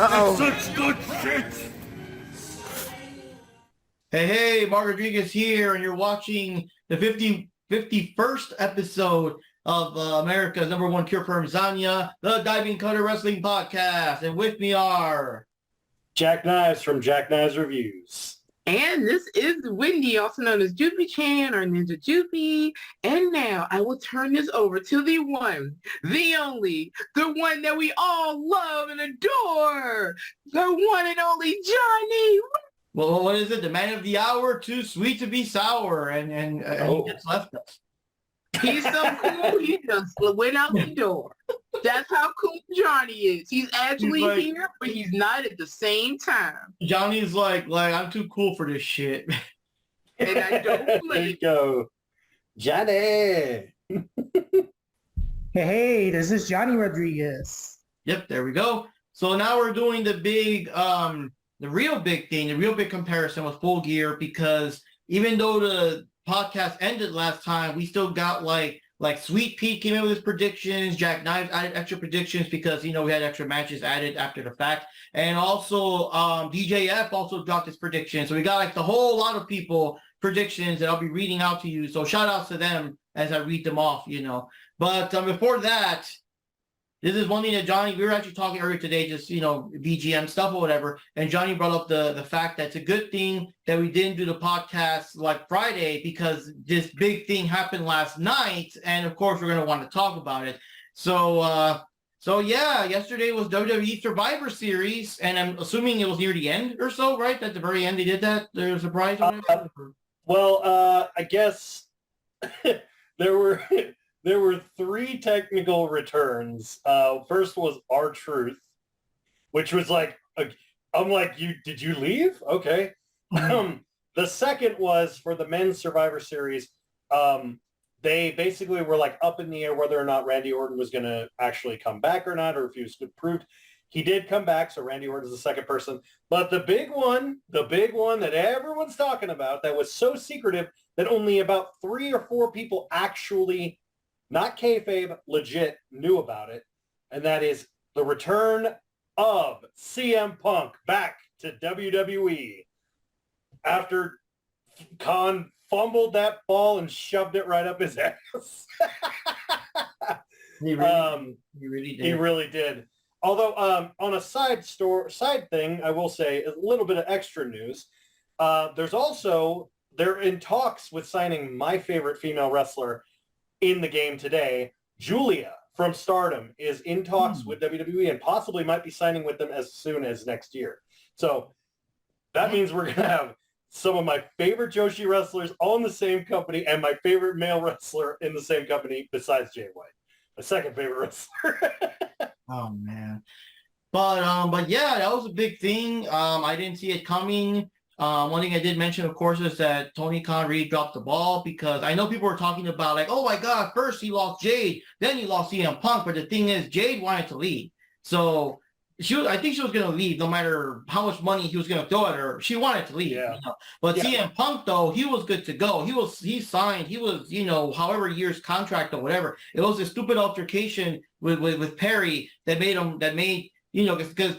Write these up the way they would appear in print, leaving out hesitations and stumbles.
Uh-oh. Such good shit! Hey, Mark Rodriguez here, and you're watching the 51st episode of America's #1 cure for lasagna, the Diving Cutter Wrestling Podcast. And with me are... Jack Knives from Jack Knives Reviews. And this is Wendy, also known as Jupi Chan or Ninja Jupi. And now I will turn this over to the one, the only, the one that we all love and adore, the one and only Johnny. Well, what is it? The man of the hour, too sweet to be sour, and he just left us. He's so cool, he just went out the door. That's how cool Johnny is. He's actually here, but he's not at the same time. Johnny's like I'm too cool for this shit. And I don't There blame you go. Johnny! Hey, this is Johnny Rodriguez. Yep, there we go. So now we're doing the big, the real big thing, the real big comparison with Full Gear, because even though the podcast ended last time, we still got like Sweet Pete came in with his predictions, Jack Knives added extra predictions because, you know, we had extra matches added after the fact. And also DJF also dropped his predictions. So we got like the whole lot of people predictions that I'll be reading out to you. So shout outs to them as I read them off, you know. But before that, this is one thing that Johnny, we were actually talking earlier today, just, you know, BGM stuff or whatever. And Johnny brought up the fact that it's a good thing that we didn't do the podcast like Friday because this big thing happened last night. And of course, we're going to want to talk about it. So yeah, yesterday was WWE Survivor Series. And I'm assuming it was near the end or so, right? At the very end, they did that? There's a surprise? I guess there were three technical returns. First was R-Truth, which was like, I'm like, did you leave? Okay. The second was for the men's Survivor Series. They basically were like up in the air whether or not Randy Orton was going to actually come back or not, or if he was approved. He did come back, so Randy Orton is the second person. But the big one that everyone's talking about that was so secretive that only about 3 or 4 people actually, not kayfabe, legit knew about it, and that is the return of CM Punk back to WWE after Khan fumbled that ball and shoved it right up his ass. He really did. He really did. Although on a side thing, I will say a little bit of extra news. They're in talks with signing my favorite female wrestler in the game today. Julia from Stardom is in talks with WWE and possibly might be signing with them as soon as next year. So that means we're going to have some of my favorite Joshi wrestlers all in the same company and my favorite male wrestler in the same company besides Jay White, my second favorite wrestler. Oh man. But yeah, that was a big thing. I didn't see it coming. One thing I did mention, of course, is that Tony Khan really dropped the ball because I know people were talking about like, oh my God, first he lost Jade, then he lost CM Punk. But the thing is, Jade wanted to leave. So I think she was going to leave no matter how much money he was going to throw at her. She wanted to leave. Yeah. You know? But CM Punk, though, he was good to go. He signed. He was, you know, however years contract or whatever. It was a stupid altercation with Perry that made you know, because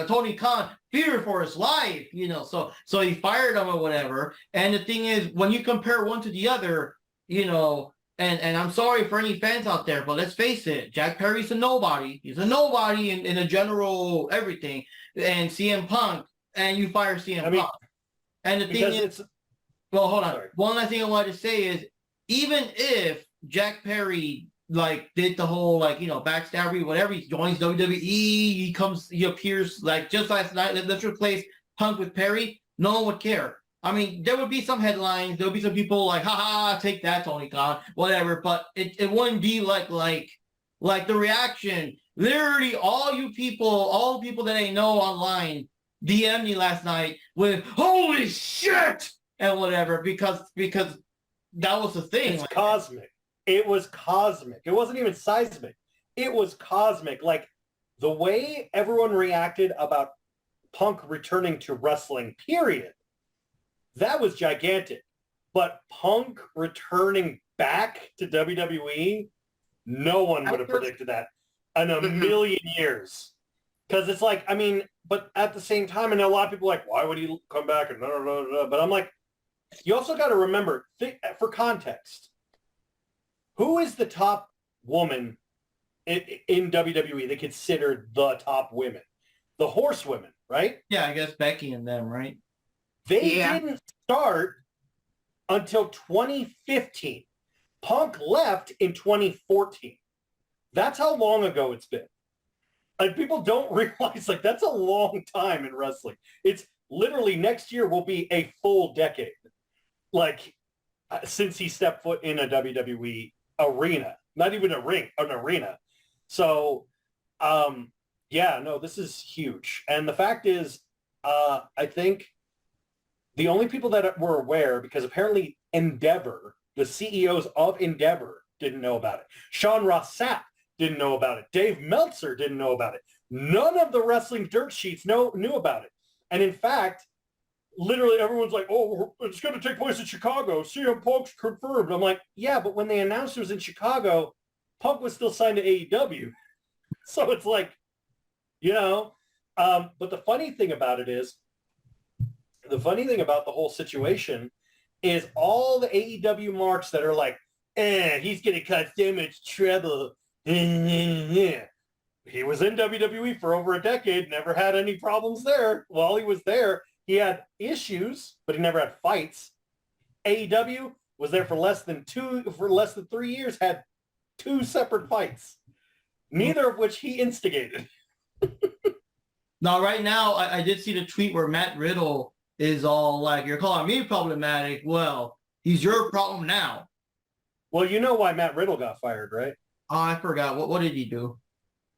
Tony Khan feared for his life, you know, so he fired him or whatever. And the thing is, when you compare one to the other, you know, and I'm sorry for any fans out there, but let's face it, Jack Perry's a nobody. He's a nobody in a general everything. And CM Punk, and you fire CM Punk. And the thing is, well, hold on. Sorry. One last thing I wanted to say is, even if Jack Perry like did the whole like, you know, backstabbery, whatever, he joins WWE, he appears like just last night, let's replace Punk with Perry, no one would care. I mean, there would be some headlines, there would be some people like, haha, take that, Tony Khan, whatever, but it wouldn't be like the reaction. Literally all the people that I know online DM'd me last night with holy shit and whatever, because that was the thing. It's cosmic. It was cosmic. It wasn't even seismic. It was cosmic. Like the way everyone reacted about Punk returning to wrestling, period, that was gigantic. But Punk returning back to WWE, no one would have predicted that in a million years. Because it's like, I mean, but at the same time, and a lot of people are like, why would he come back? And blah, blah, blah, blah. But I'm like, you also got to remember, for context, who is the top woman in WWE they consider the top women? The horsewomen, right? Yeah, I guess Becky and them, right? They didn't start until 2015. Punk left in 2014. That's how long ago it's been. Like, people don't realize, like, that's a long time in wrestling. It's literally next year will be a full decade. Like, since he stepped foot in a WWE arena, not even a ring, an arena. So, yeah, no, this is huge. And the fact is, I think the only people that were aware, because apparently Endeavor, the CEOs of Endeavor, didn't know about it. Sean Ross Sapp didn't know about it. Dave Meltzer didn't know about it. None of the wrestling dirt sheets knew about it. And in fact, literally everyone's like, oh, it's going to take place in Chicago. CM Punk's confirmed. I'm like, yeah, but when they announced it was in Chicago, Punk was still signed to AEW. So it's like, you know, but the funny thing about the whole situation is all the AEW marks that are like, he's going to cause so much trouble. He was in WWE for over a decade, never had any problems there. While he was there, he had issues, but he never had fights. AEW was there for less than 3 years, had 2 separate fights, neither of which he instigated. Now, right now, I did see the tweet where Matt Riddle is all like, you're calling me problematic. Well, he's your problem now. Well, you know why Matt Riddle got fired, right? Oh, I forgot. What did he do?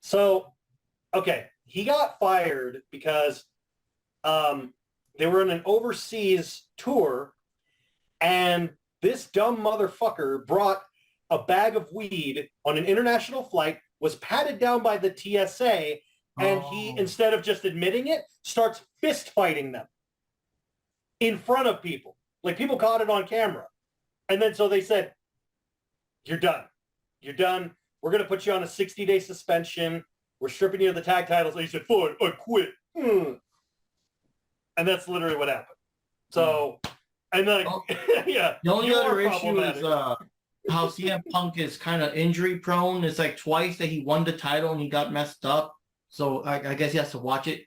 So, okay, he got fired because they were in an overseas tour, and this dumb motherfucker brought a bag of weed on an international flight, was patted down by the TSA, and he, instead of just admitting it, starts fist fighting them in front of people. Like, people caught it on camera. And then so they said, you're done. You're done. We're going to put you on a 60-day suspension. We're stripping you of the tag titles. And he said, fine, I quit. And that's literally what happened. So, and then, yeah. The only other issue is how CM Punk is kind of injury prone. It's like twice that he won the title and he got messed up. So I guess he has to watch it.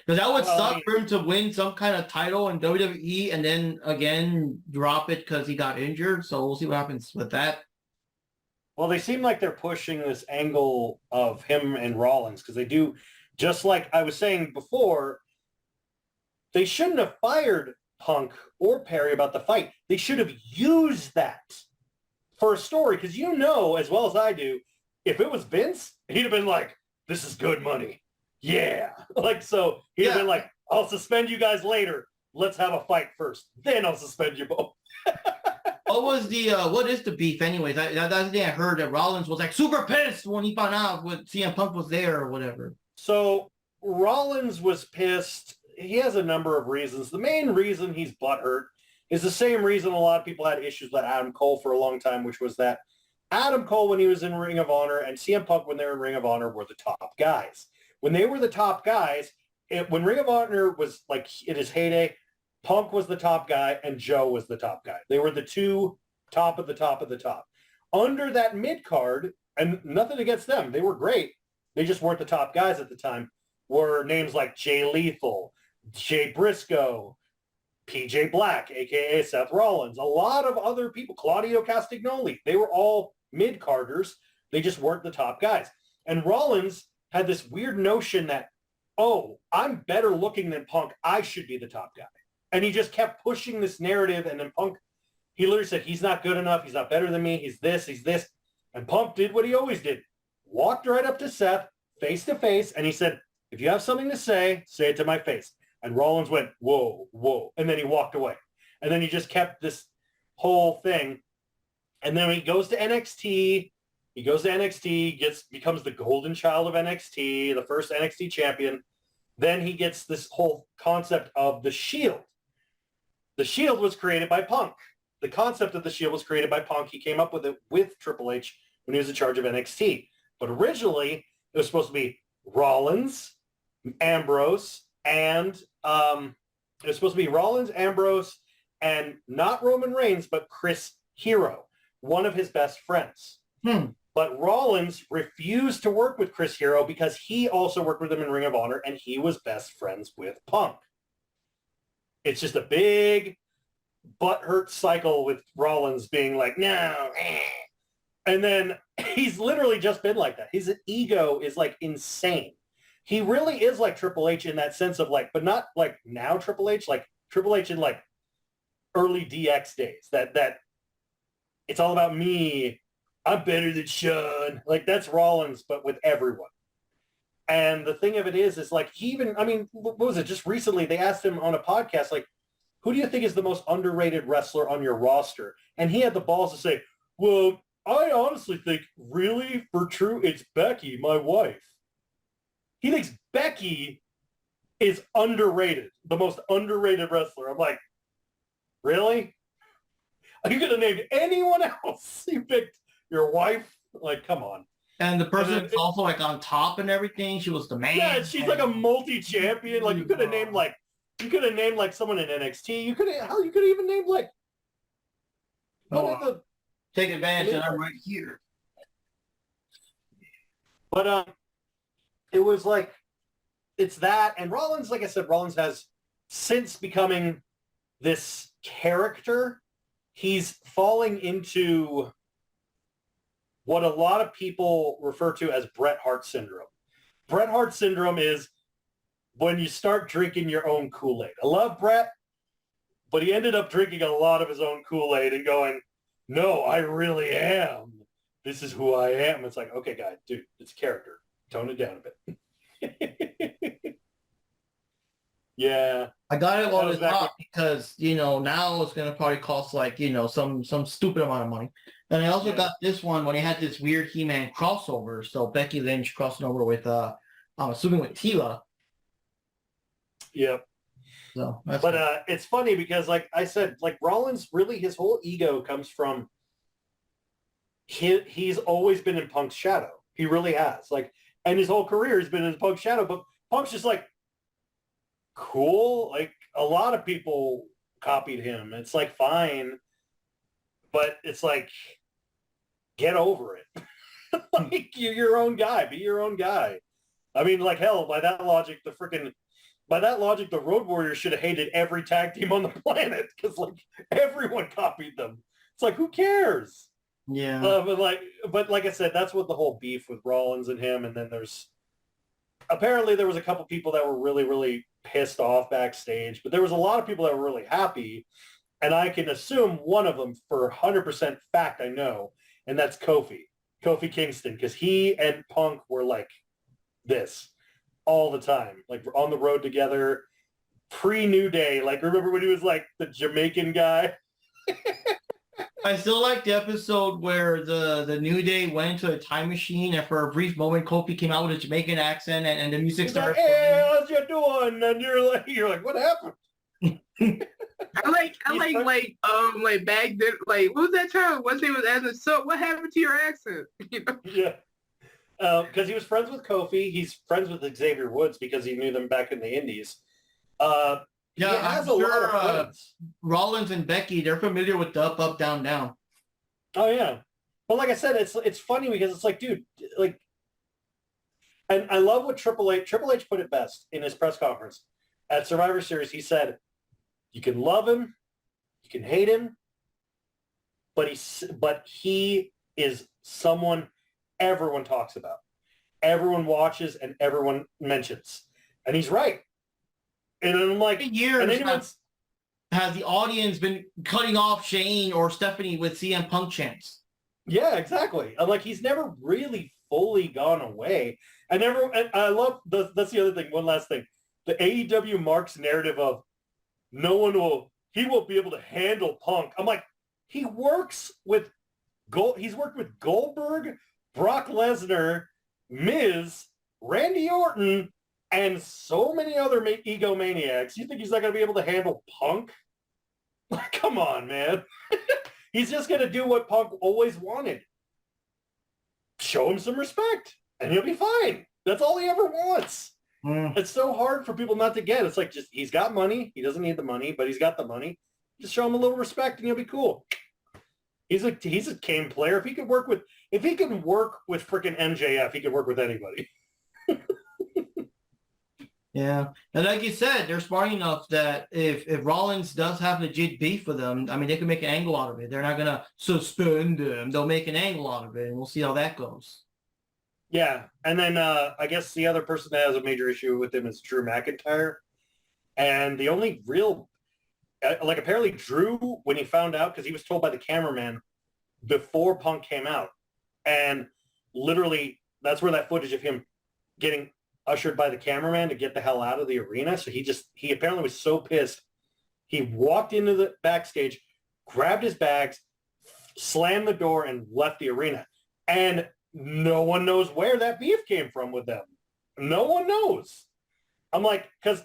Because that would suck for him to win some kind of title in WWE and then again drop it because he got injured. So we'll see what happens with that. Well, they seem like they're pushing this angle of him and Rollins because they do, just like I was saying before, they shouldn't have fired Punk or Perry about the fight. They should have used that for a story because you know as well as I do, if it was Vince, he'd have been like, this is good money. Yeah. Like, so he'd have been like, I'll suspend you guys later. Let's have a fight first. Then I'll suspend you both. What is the beef anyways? That's the thing I heard that Rollins was like super pissed when he found out what CM Punk was there or whatever. So Rollins was pissed. He has a number of reasons. The main reason he's butthurt is the same reason a lot of people had issues with Adam Cole for a long time, which was that Adam Cole, when he was in Ring of Honor, and CM Punk, when they were in Ring of Honor, were the top guys. When they were the top guys, when Ring of Honor was like in his heyday, Punk was the top guy and Joe was the top guy. They were the two top of the top of the top. Under that mid-card, and nothing against them, they were great. They just weren't the top guys at the time, were names like Jay Lethal, Jay Briscoe, PJ Black, a.k.a. Seth Rollins, a lot of other people, Claudio Castagnoli. They were all mid-carders. They just weren't the top guys. And Rollins had this weird notion that, oh, I'm better looking than Punk. I should be the top guy. And he just kept pushing this narrative. And then Punk, he literally said, he's not good enough. He's not better than me. He's this, he's this. And Punk did what he always did. Walked right up to Seth, face to face. And he said, if you have something to say it to my face. And Rollins went, whoa, whoa. And then he walked away. And then he just kept this whole thing. And then he goes to NXT. Becomes the golden child of NXT, the first NXT champion. Then he gets this whole concept of the Shield. The Shield was created by Punk. The concept of the Shield was created by Punk. He came up with it with Triple H when he was in charge of NXT. But originally, it was supposed to be Rollins, Ambrose, and it was supposed to be Rollins, Ambrose, and not Roman Reigns, but Chris Hero, one of his best friends. But Rollins refused to work with Chris Hero because he also worked with him in Ring of Honor, and he was best friends with Punk. It's just a big butthurt cycle with Rollins being like, no. And then he's literally just been like that. His ego is like insane. He really is like Triple H in that sense of like, but not like now Triple H, like Triple H in like early DX days. That it's all about me. I'm better than Sean. Like that's Rollins, but with everyone. And the thing of it is like he even, I mean, what was it? Just recently they asked him on a podcast, like, who do you think is the most underrated wrestler on your roster? And he had the balls to say, well, I honestly think really for true, it's Becky, my wife. He thinks Becky is underrated, the most underrated wrestler. I'm like, really? You could have named anyone else. You picked your wife? Like, come on. And the person is also like on top and everything. She was the man. Yeah, she's like a multi-champion. Like you could have named like someone in NXT. You could have even named like take advantage and I'm right here. But it was like it's that, and Rollins, like I said, Rollins has since becoming this character, he's falling into what a lot of people refer to as Bret Hart syndrome. Bret Hart syndrome is when you start drinking your own Kool-Aid. I love Bret, but he ended up drinking a lot of his own Kool-Aid and going, no, I really am. This is who I am. It's like, okay, guy, dude, it's character. Tone it down a bit. Yeah. I got it while it's hot because, now it's going to probably cost like, some stupid amount of money. And I also got this one when he had this weird He-Man crossover. So Becky Lynch crossing over with, I'm assuming with Tila. Yep. So, but it's funny because, like I said, like Rollins, really his whole ego comes from he's always been in Punk's shadow. He really has. Like, and his whole career has been in Punk's shadow. But Punk's just like, cool. Like a lot of people copied him. It's like fine, but it's like get over it. Like you're your own guy. Be your own guy. I mean, like hell, by that logic, the Road Warriors should have hated every tag team on the planet because like everyone copied them. It's like who cares? Yeah. But like I said, that's what the whole beef with Rollins and him. And then apparently there was a couple people that were really, really pissed off backstage, but there was a lot of people that were really happy. And I can assume one of them for 100% fact I know, and that's Kofi Kingston, because he and Punk were like this all the time, like on the road together, pre-New Day. Like remember when he was like the Jamaican guy? I still like the episode where the New Day went into a time machine and for a brief moment Kofi came out with a Jamaican accent and the music started. Like, hey, how's you doing? And you're like, what happened? I like back then, like what was that time? Once they was asking, so what happened to your accent? Yeah. Because he was friends with Kofi. He's friends with Xavier Woods because he knew them back in the Indies. He has a lot of friends. Rollins and Becky, they're familiar with the up, down, down. Oh yeah. But like I said, it's funny because it's like, dude, like, and I love what Triple H put it best in his press conference at Survivor Series. He said, you can love him, you can hate him, but he is someone everyone talks about, everyone watches, and everyone mentions. And he's right. And I'm like, years has the audience been cutting off Shane or Stephanie with CM Punk chants? Yeah, exactly. I'm like, he's never really fully gone away. And I love that's the other thing. One last thing. The AEW Mark's narrative of he won't be able to handle Punk. I'm like, he's worked with Goldberg, Brock Lesnar, Miz, Randy Orton, and so many other egomaniacs. You think he's not going to be able to handle Punk? Like, come on, man. He's just going to do what Punk always wanted. Show him some respect, and he'll be fine. That's all he ever wants. Mm. It's so hard for people not to get. It's like, just, he's got money. He doesn't need the money, but he's got the money. Just show him a little respect and he'll be cool. He's a game player. If he could work with freaking MJF, he could work with anybody. Yeah, and like you said, they're smart enough that if Rollins does have legit beef with them, I mean, they can make an angle out of it. They're not gonna suspend him. They'll make an angle out of it, and we'll see how that goes. Yeah, and then I guess the other person that has a major issue with him is Drew McIntyre. And the only real, like, apparently Drew, when he found out, because he was told by the cameraman before Punk came out, and literally that's where that footage of him getting ushered by the cameraman to get the hell out of the arena. So he apparently was so pissed. He walked into the backstage, grabbed his bags, slammed the door, and left the arena. And no one knows where that beef came from with them. No one knows. I'm like, because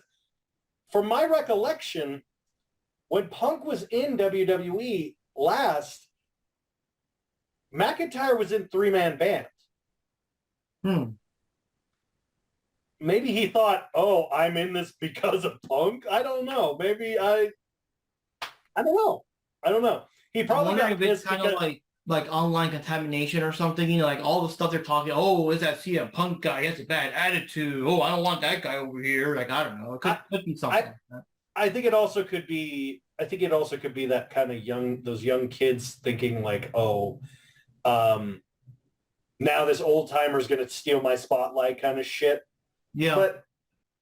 from my recollection, when Punk was in WWE last, McIntyre was in three-man band. Maybe he thought, oh, I'm in this because of Punk? I don't know. Maybe I don't know. I don't know. He probably got pissed kind of like online contamination or something, you know, like all the stuff they're talking, oh, is that CM Punk guy? He has a bad attitude. Oh, I don't want that guy over here. Like, I don't know. It could be something like that. I think it also could be that kind of those young kids thinking like, oh, now this old timer's going to steal my spotlight kind of shit. Yeah. But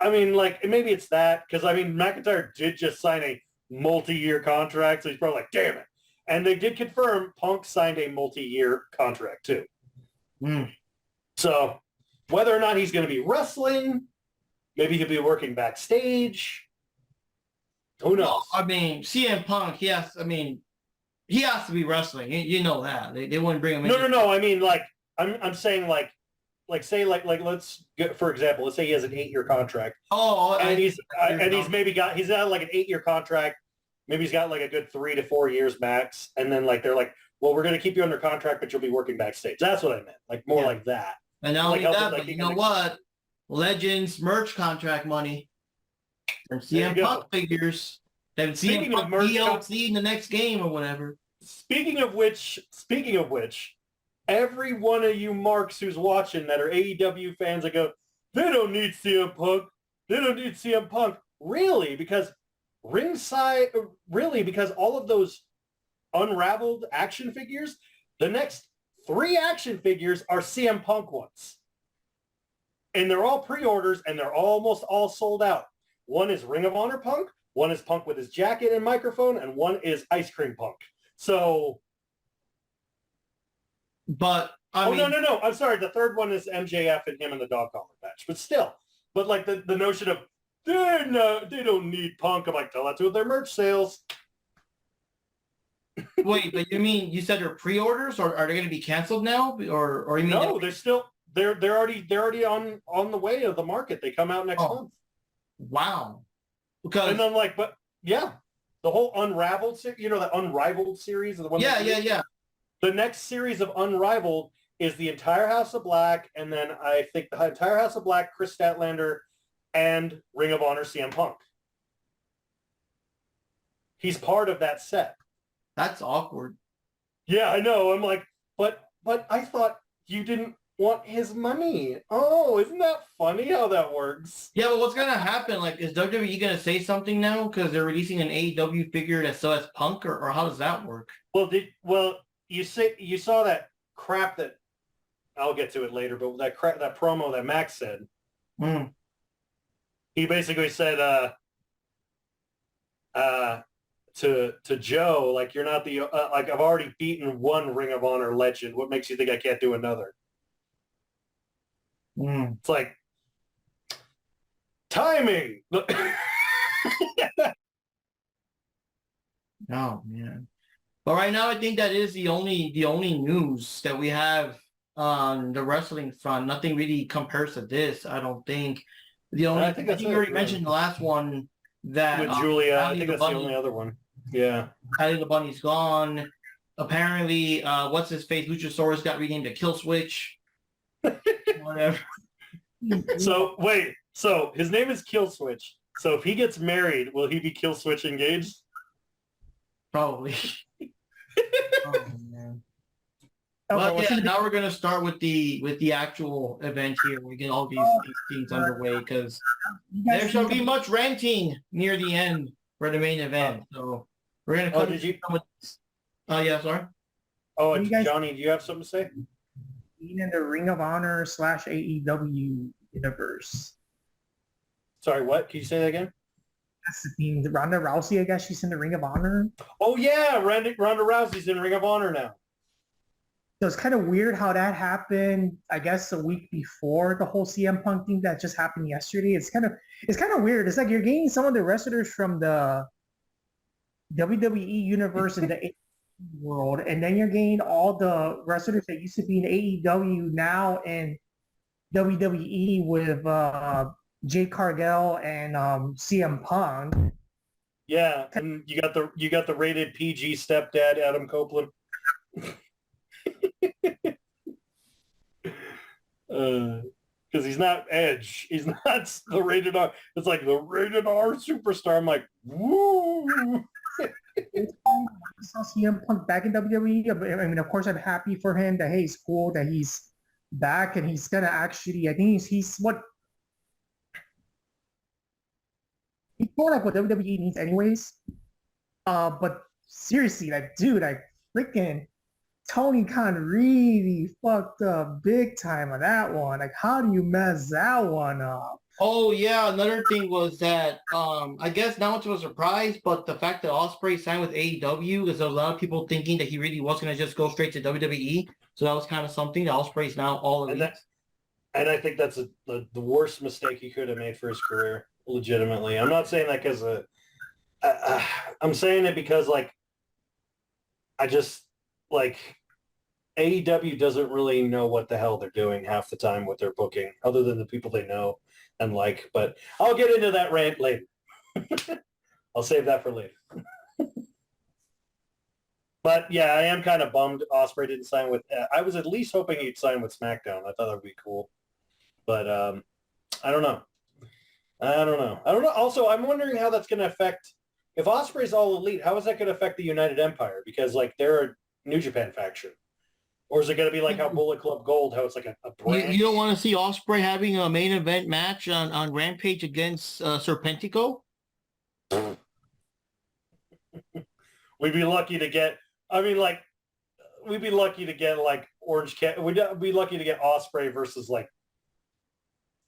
I mean, like, maybe it's that, because I mean, McIntyre did just sign a multi-year contract, so he's probably like, damn it. And they did confirm Punk signed a multi-year contract too. So whether or not he's going to be wrestling, maybe he'll be working backstage. Who knows? No, I mean, CM Punk, he has to be wrestling. You know that. They wouldn't bring him in. No. I mean, like, I'm saying like let's get, for example, let's say he has an 8-year contract. Oh, and he's got like an 8-year contract. Maybe he's got like a good 3 to 4 years max. And then like, they're like, well, we're going to keep you under contract, but you'll be working backstage. That's what I meant. Like more like that. And not only that, but you know what? Legends merch contract money. And CM Punk figures. Then CM Punk DLC in the next game or whatever. Speaking of which, every one of you marks who's watching that are AEW fans that go, they don't need CM Punk. They don't need CM Punk. Really? Because because all of those unraveled action figures, the next 3 action figures are CM Punk ones. And they're all pre-orders and they're almost all sold out. One is Ring of Honor Punk, one is Punk with his jacket and microphone, and one is Ice Cream Punk. So... But no. I'm sorry. The third one is MJF and him in the dog collar match. But still, like the notion of they don't need Punk. I'm like, tell that to their merch sales. Wait, but you mean you said they're pre-orders, or are they going to be canceled now, or you mean no? They're already on the way of the market. They come out next month. Wow. And I'm like, but yeah, the whole Unraveled, the Unrivaled series, the one. Yeah. The next series of Unrivaled is the entire House of Black, and then I think the entire House of Black, Chris Statlander, and Ring of Honor CM Punk. He's part of that set. That's awkward. Yeah, I know. I'm like, but I thought you didn't want his money. Oh, isn't that funny how that works? Yeah, but what's going to happen? Like, is WWE going to say something now because they're releasing an AEW figure that still has Punk, or how does that work? Well, you saw that crap that I'll get to it later, but that promo that Max said. He basically said to Joe, like, you're not the like, I've already beaten one Ring of Honor legend. What makes you think I can't do another? It's like timing. Oh man. But right now, I think that is the only news that we have on the wrestling front. Nothing really compares to this, I don't think. I think you already mentioned the last one that with Julia. I think that's the only other one. Yeah. Patty the Bunny's gone. Apparently, what's his face? Luchasaurus got renamed to Kill Switch. Whatever. So wait, so his name is Killswitch. So if he gets married, will he be Killswitch engaged? Probably. Oh, man. But what's yeah, in the- now we're gonna start with the actual event here. We get all these things underway because you guys there shall see be the- much ranting near the end for the main event. So we're gonna Oh, come. did you? Yeah, sorry. Oh, What do you guys- Johnny, do you have something to say? being in the Ring of Honor / AEW universe. Sorry, what? Can you say that again? That's the thing. Ronda Rousey, I guess she's in the Ring of Honor. Oh yeah, Ronda Rousey's in Ring of Honor now. So it's kind of weird how that happened. I guess a week before the whole CM Punk thing that just happened yesterday. It's kind of weird. It's like you're getting some of the wrestlers from the WWE universe and the AEW world, and then you're getting all the wrestlers that used to be in AEW now in WWE with Jade Cargill and CM Punk. Yeah, and you got the rated PG stepdad Adam Copeland. Because he's not Edge. He's not the rated R. It's like the rated R superstar. I'm like, woo. I saw CM Punk back in WWE. I mean, of course, I'm happy for him that hey, it's cool that he's back and he's gonna actually. I think he's what he's more like what WWE needs, anyways. But seriously, like, dude, like freaking Tony Khan really fucked up big time on that one. Like, how do you mess that one up? Oh yeah, another thing was that I guess not much of a surprise, but the fact that Ospreay signed with AEW, because there was a lot of people thinking that he really was going to just go straight to WWE. So that was kind of something. That Ospreay's now all elite. And I think that's the worst mistake he could have made for his career. Legitimately, I'm not saying that because I'm saying it because like I just like AEW doesn't really know what the hell they're doing half the time with their booking, other than the people they know and like. But I'll get into that rant later. I'll save that for later. But yeah, I am kind of bummed Ospreay didn't sign with. I was at least hoping he'd sign with SmackDown. I thought that would be cool. But I don't know. Also, I'm wondering how that's going to affect. If Ospreay's all elite, how is that going to affect the United Empire? Because like they're a New Japan faction. Or is it going to be like how Bullet Club Gold, how it's like a branch? You don't want to see Ospreay having a main event match on Rampage against Serpentico? We'd be lucky to get. I mean, like, we'd be lucky to get like Orange Cat. We'd be lucky to get Ospreay versus like,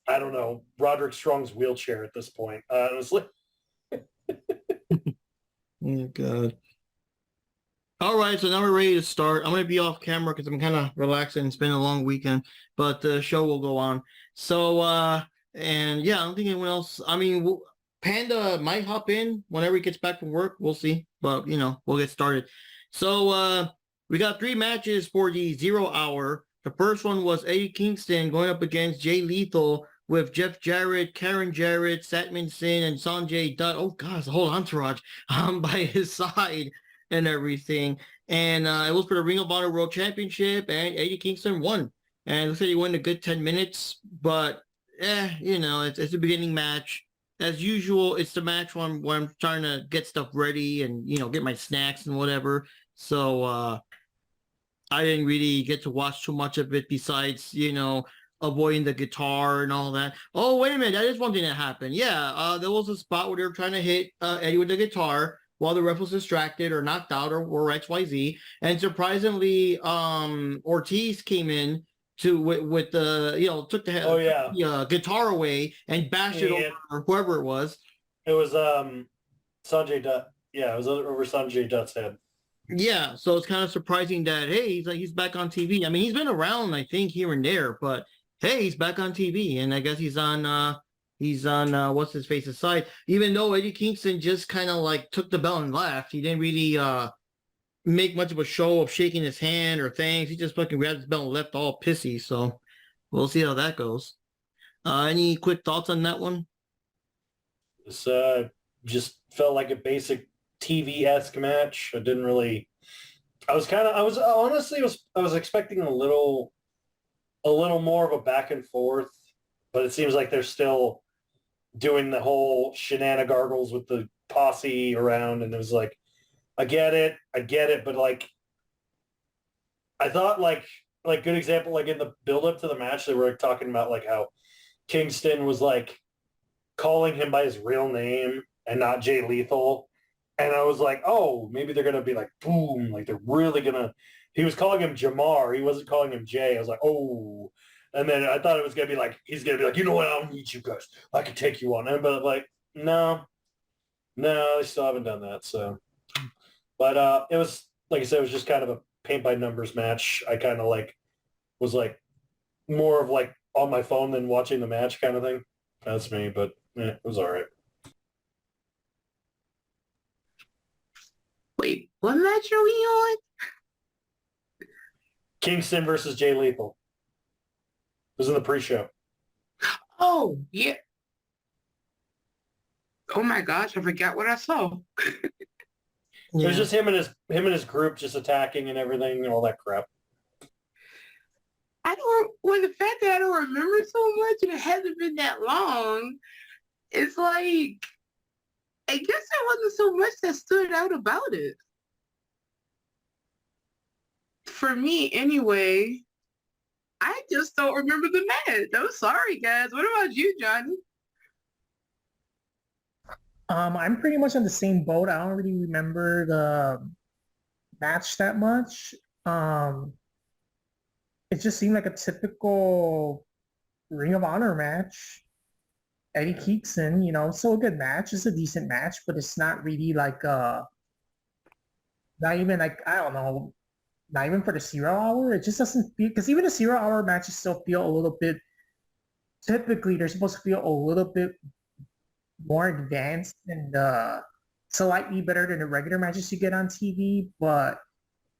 I don't know, Roderick Strong's wheelchair at this point. Honestly. Oh God. All right, so now we're ready to start. I'm going to be off camera because I'm kind of relaxing. It's been a long weekend, but the show will go on. So, and yeah, I don't think anyone else. I mean, Panda might hop in whenever he gets back from work. We'll see, but you know, we'll get started. So, we got 3 matches for the 0 hour. The first one was Eddie Kingston going up against Jay Lethal with Jeff Jarrett, Karen Jarrett, Satman Singh, and Sanjay Dutt. Oh God, the whole entourage by his side and everything. And it was for the Ring of Honor World Championship, and Eddie Kingston won. And it looks like he won a good 10 minutes, but you know, it's a beginning match. As usual, it's the match where I'm trying to get stuff ready and, you know, get my snacks and whatever. So I didn't really get to watch too much of it besides, you know, avoiding the guitar and all that. Oh, wait a minute. That is one thing that happened. Yeah, there was a spot where they were trying to hit Eddie with the guitar while the ref was distracted or knocked out or XYZ. And surprisingly, Ortiz came in with the, you know, took the guitar away and bashed it over whoever it was. It was Sanjay Dutt. Yeah, it was over Sanjay Dutt's head. Yeah, so it's kind of surprising that, hey, he's back on TV. I mean, he's been around, I think, here and there, but hey, he's back on TV, and I guess he's on what's his face's side. Even though Eddie Kingston just kind of like took the belt and left, he didn't really make much of a show of shaking his hand or things. He just fucking grabbed his belt and left all pissy. So we'll see how that goes. Any quick thoughts on that one? This just felt like a basic TV-esque match. I was expecting a little more of a back and forth. but it seems like they're still doing the whole shenanigans with the posse around, and it was like, I get it, but like, I thought like good example, like in the build up to the match, they were talking about like how Kingston was like calling him by his real name and not Jay Lethal. And I was like, oh, maybe they're gonna be like, boom, like they're really gonna. He was calling him Jamar. He wasn't calling him Jay. I was like, oh. And then I thought it was gonna be like he's gonna be like, you know what? I don't need you guys. I can take you on. But like, no, they still haven't done that. So, but it was like I said, it was just kind of a paint by numbers match. I kind of like was like more of like on my phone than watching the match kind of thing. That's me, but it was all right. Wait, what match are we on? Kingston versus Jay Lethal. It was in the pre-show. Oh, yeah. Oh my gosh, I forgot what I saw. It was just him and his group just attacking and everything and all that crap. The fact that I don't remember so much and it hasn't been that long, it's like, I guess there wasn't so much that stood out about it. For me, anyway, I just don't remember the match. I'm sorry, guys. What about you, Johnny? I'm pretty much on the same boat. I don't really remember the match that much. It just seemed like a typical Ring of Honor match. Eddie Kingston, so a good match. It's a decent match, but it's not really like not even like, I don't know, not even for the 0 hour. It just doesn't feel, because even the 0 hour matches still feel a little bit, typically they're supposed to feel a little bit more advanced and slightly better than the regular matches you get on TV, but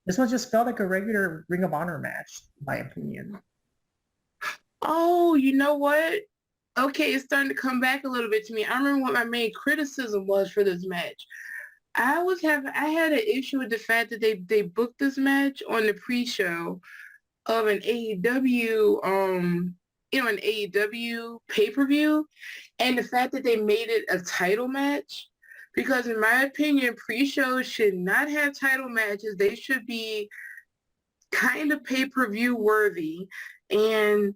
this one just felt like a regular Ring of Honor match, in my opinion. Oh, you know what? Okay, it's starting to come back a little bit to me. I remember what my main criticism was for this match. I had an issue with the fact that they booked this match on the pre-show of an AEW an AEW pay-per-view, and the fact that they made it a title match, because in my opinion, pre-shows should not have title matches. They should be kind of pay-per-view worthy, and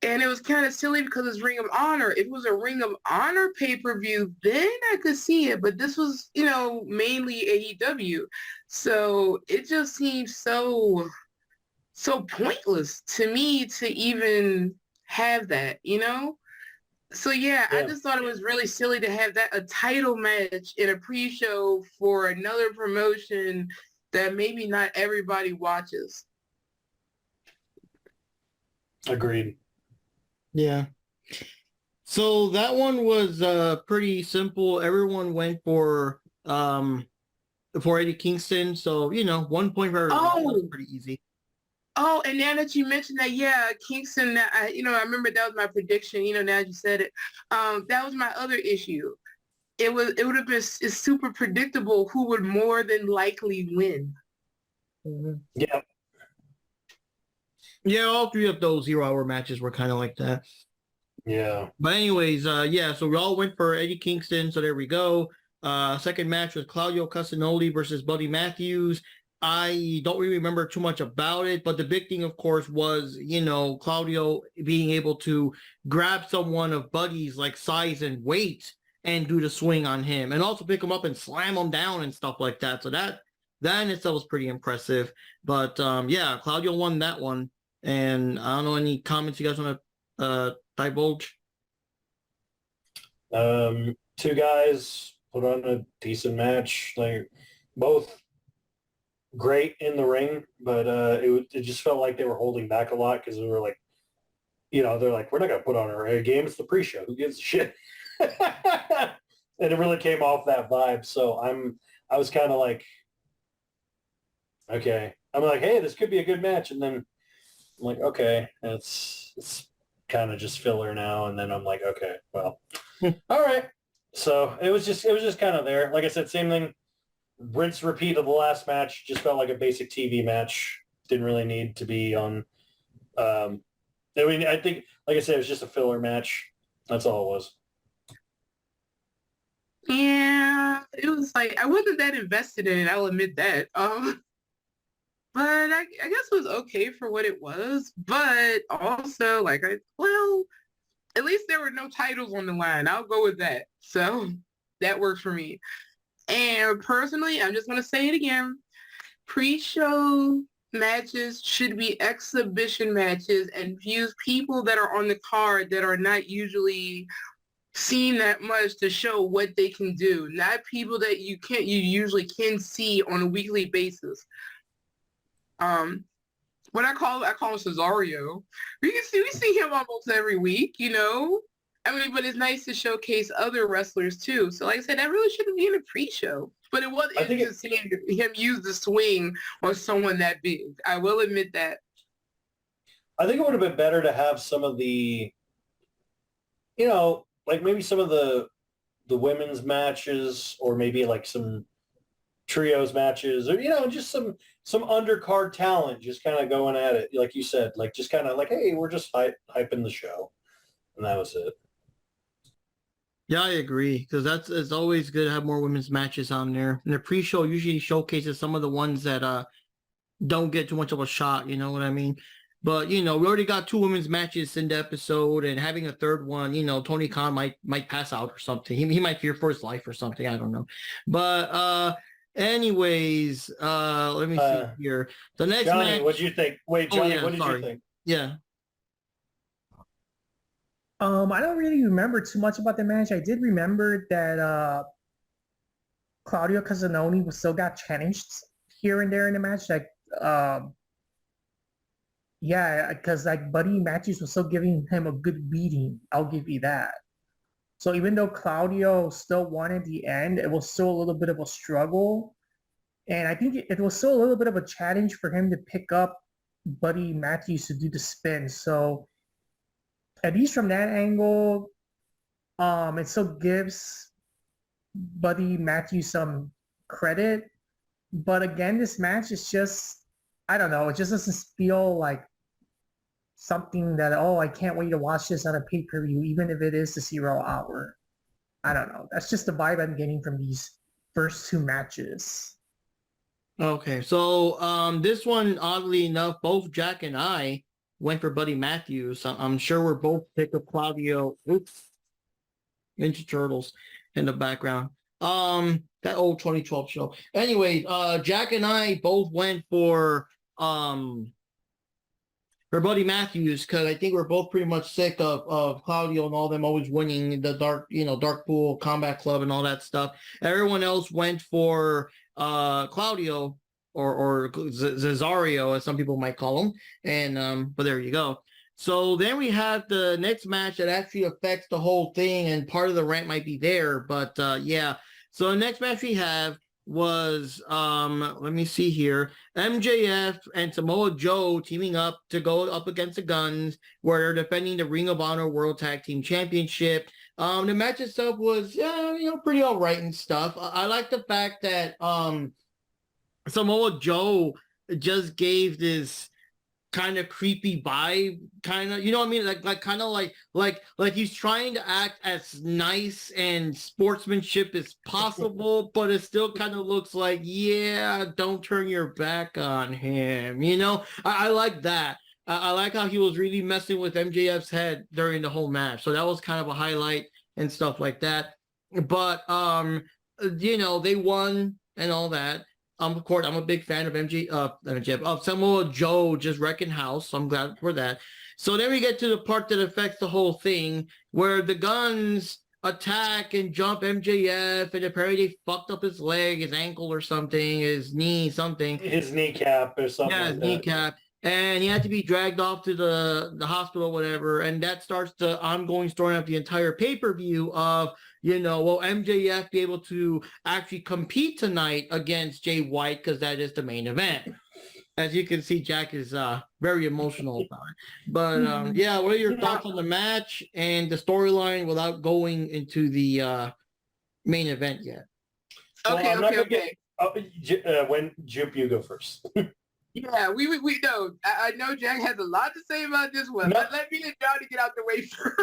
it was kind of silly because it's Ring of Honor. If it was a Ring of Honor pay-per-view, then I could see it. But this was, mainly AEW. So it just seems so pointless to me to even have that, So yeah, I just thought it was really silly to have a title match in a pre-show for another promotion that maybe not everybody watches. Agreed. Yeah. So that one was pretty simple. Everyone went for Eddie Kingston. So, 1 point for everyone. Oh. Was pretty easy. Oh, and now that you mentioned that, yeah, Kingston, I remember that was my prediction, now you said it. That was my other issue. It would have been super predictable who would more than likely win. Mm-hmm. Yeah. Yeah, all three of those 0 hour matches were kind of like that. Yeah. But anyways, so we all went for Eddie Kingston. So there we go. Second match was Claudio Castagnoli versus Buddy Matthews. I don't really remember too much about it, but the big thing, of course, was, Claudio being able to grab someone of Buddy's like size and weight and do the swing on him, and also pick him up and slam him down and stuff like that. So that in itself was pretty impressive. But yeah, Claudio won that one. And I don't know, any comments you guys want to divulge? Two guys put on a decent match. Like both great in the ring, but it just felt like they were holding back a lot because we were like, they're like, we're not gonna put on our A game. It's the pre-show. Who gives a shit? And it really came off that vibe. So I was kind of like, okay. I'm like, hey, this could be a good match, and then I'm like, okay, it's kind of just filler now. And then I'm like, okay, well, all right. So it was just kind of there. Like I said, same thing. Rinse repeat of the last match. Just felt like a basic TV match. Didn't really need to be on I mean, I think, like I said, it was just a filler match. That's all it was. Yeah, it was like I wasn't that invested in it. I'll admit that. But I guess it was okay for what it was. But also, at least there were no titles on the line. I'll go with that. So that works for me. And personally, I'm just gonna say it again. Pre-show matches should be exhibition matches and use people that are on the card that are not usually seen that much to show what they can do, not people that you usually can see on a weekly basis. What I call him Cesario. We see him almost every week, you know. I mean, but it's nice to showcase other wrestlers too. So like I said, that really shouldn't be in a pre-show. But it was interesting him use the swing on someone that big. I will admit that. I think it would have been better to have some of the, you know, like maybe some of the women's matches, or maybe like some trios matches, or, you know, just some undercard talent just kind of going at it, like you said, like just kind of like, hey, we're just hyping the show, and that was it. Yeah, I agree, because it's always good to have more women's matches on there. And the pre-show usually showcases some of the ones that don't get too much of a shot, you know what I mean? But, you know, we already got 2 women's matches in the episode, and having a third one, you know, Tony Khan might pass out or something. He might fear for his life or something. I don't know. But anyways, let me see here. The next Johnny, match. what did you think? Wait, Johnny, what did you think? Yeah. I don't really remember too much about the match. I did remember that Claudio Castagnoli still got challenged here and there in the match. Like, yeah, because like Buddy Matthews was still giving him a good beating. I'll give you that. So even though Claudio still won at the end, it was still a little bit of a struggle. And I think it was still a little bit of a challenge for him to pick up Buddy Matthews to do the spin. So at least from that angle, it still gives Buddy Matthews some credit. But again, this match is just, I don't know, it just doesn't feel like something that, oh, I can't wait to watch this on a pay-per-view, even if it is the 0 hour. I don't know. That's just the vibe I'm getting from these first 2 matches. Okay, so this one, oddly enough, both Jack and I went for Buddy Matthews. I'm sure we're both picked up Claudio. Oops. Ninja Turtles in the background. That old 2012 show. Anyway, Jack and I both went for Buddy Matthews, because I think we're both pretty much sick of Claudio and all them always winning the Dark Pool Combat Club and all that stuff. Everyone else went for Claudio or Cesario, as some people might call him. And but there you go. So then we have the next match that actually affects the whole thing, and part of the rant might be there, but yeah. So the next match we have was, let me see here, MJF and Samoa Joe teaming up to go up against the Guns, where they're defending the Ring of Honor World Tag Team Championship. The match itself was, pretty all right and stuff. I like the fact that Samoa Joe just gave this kind of creepy vibe, kind of, you know what I mean? Like kind of like he's trying to act as nice and sportsmanship as possible, but it still kind of looks like, yeah, don't turn your back on him. You know, I like that. I like how he was really messing with MJF's head during the whole match. So that was kind of a highlight and stuff like that. But they won and all that. Of course, I'm a big fan of MJF, Samoa Joe just wrecking house. So I'm glad for that. So then we get to the part that affects the whole thing, where the Guns attack and jump MJF, and apparently they fucked up his leg, his ankle or something, his knee, something. His kneecap or something. Yeah, his kneecap. And he had to be dragged off to the hospital, whatever. And that starts the ongoing story of the entire pay-per-view of, will MJF be able to actually compete tonight against Jay White, because that is the main event. As you can see, Jack is very emotional about it. But yeah, what are your thoughts on the match and the storyline without going into the main event yet? Okay. When Jupe, you go first. Yeah, we know. I know Jack has a lot to say about this one. No. Let me and Johnny get out the way first.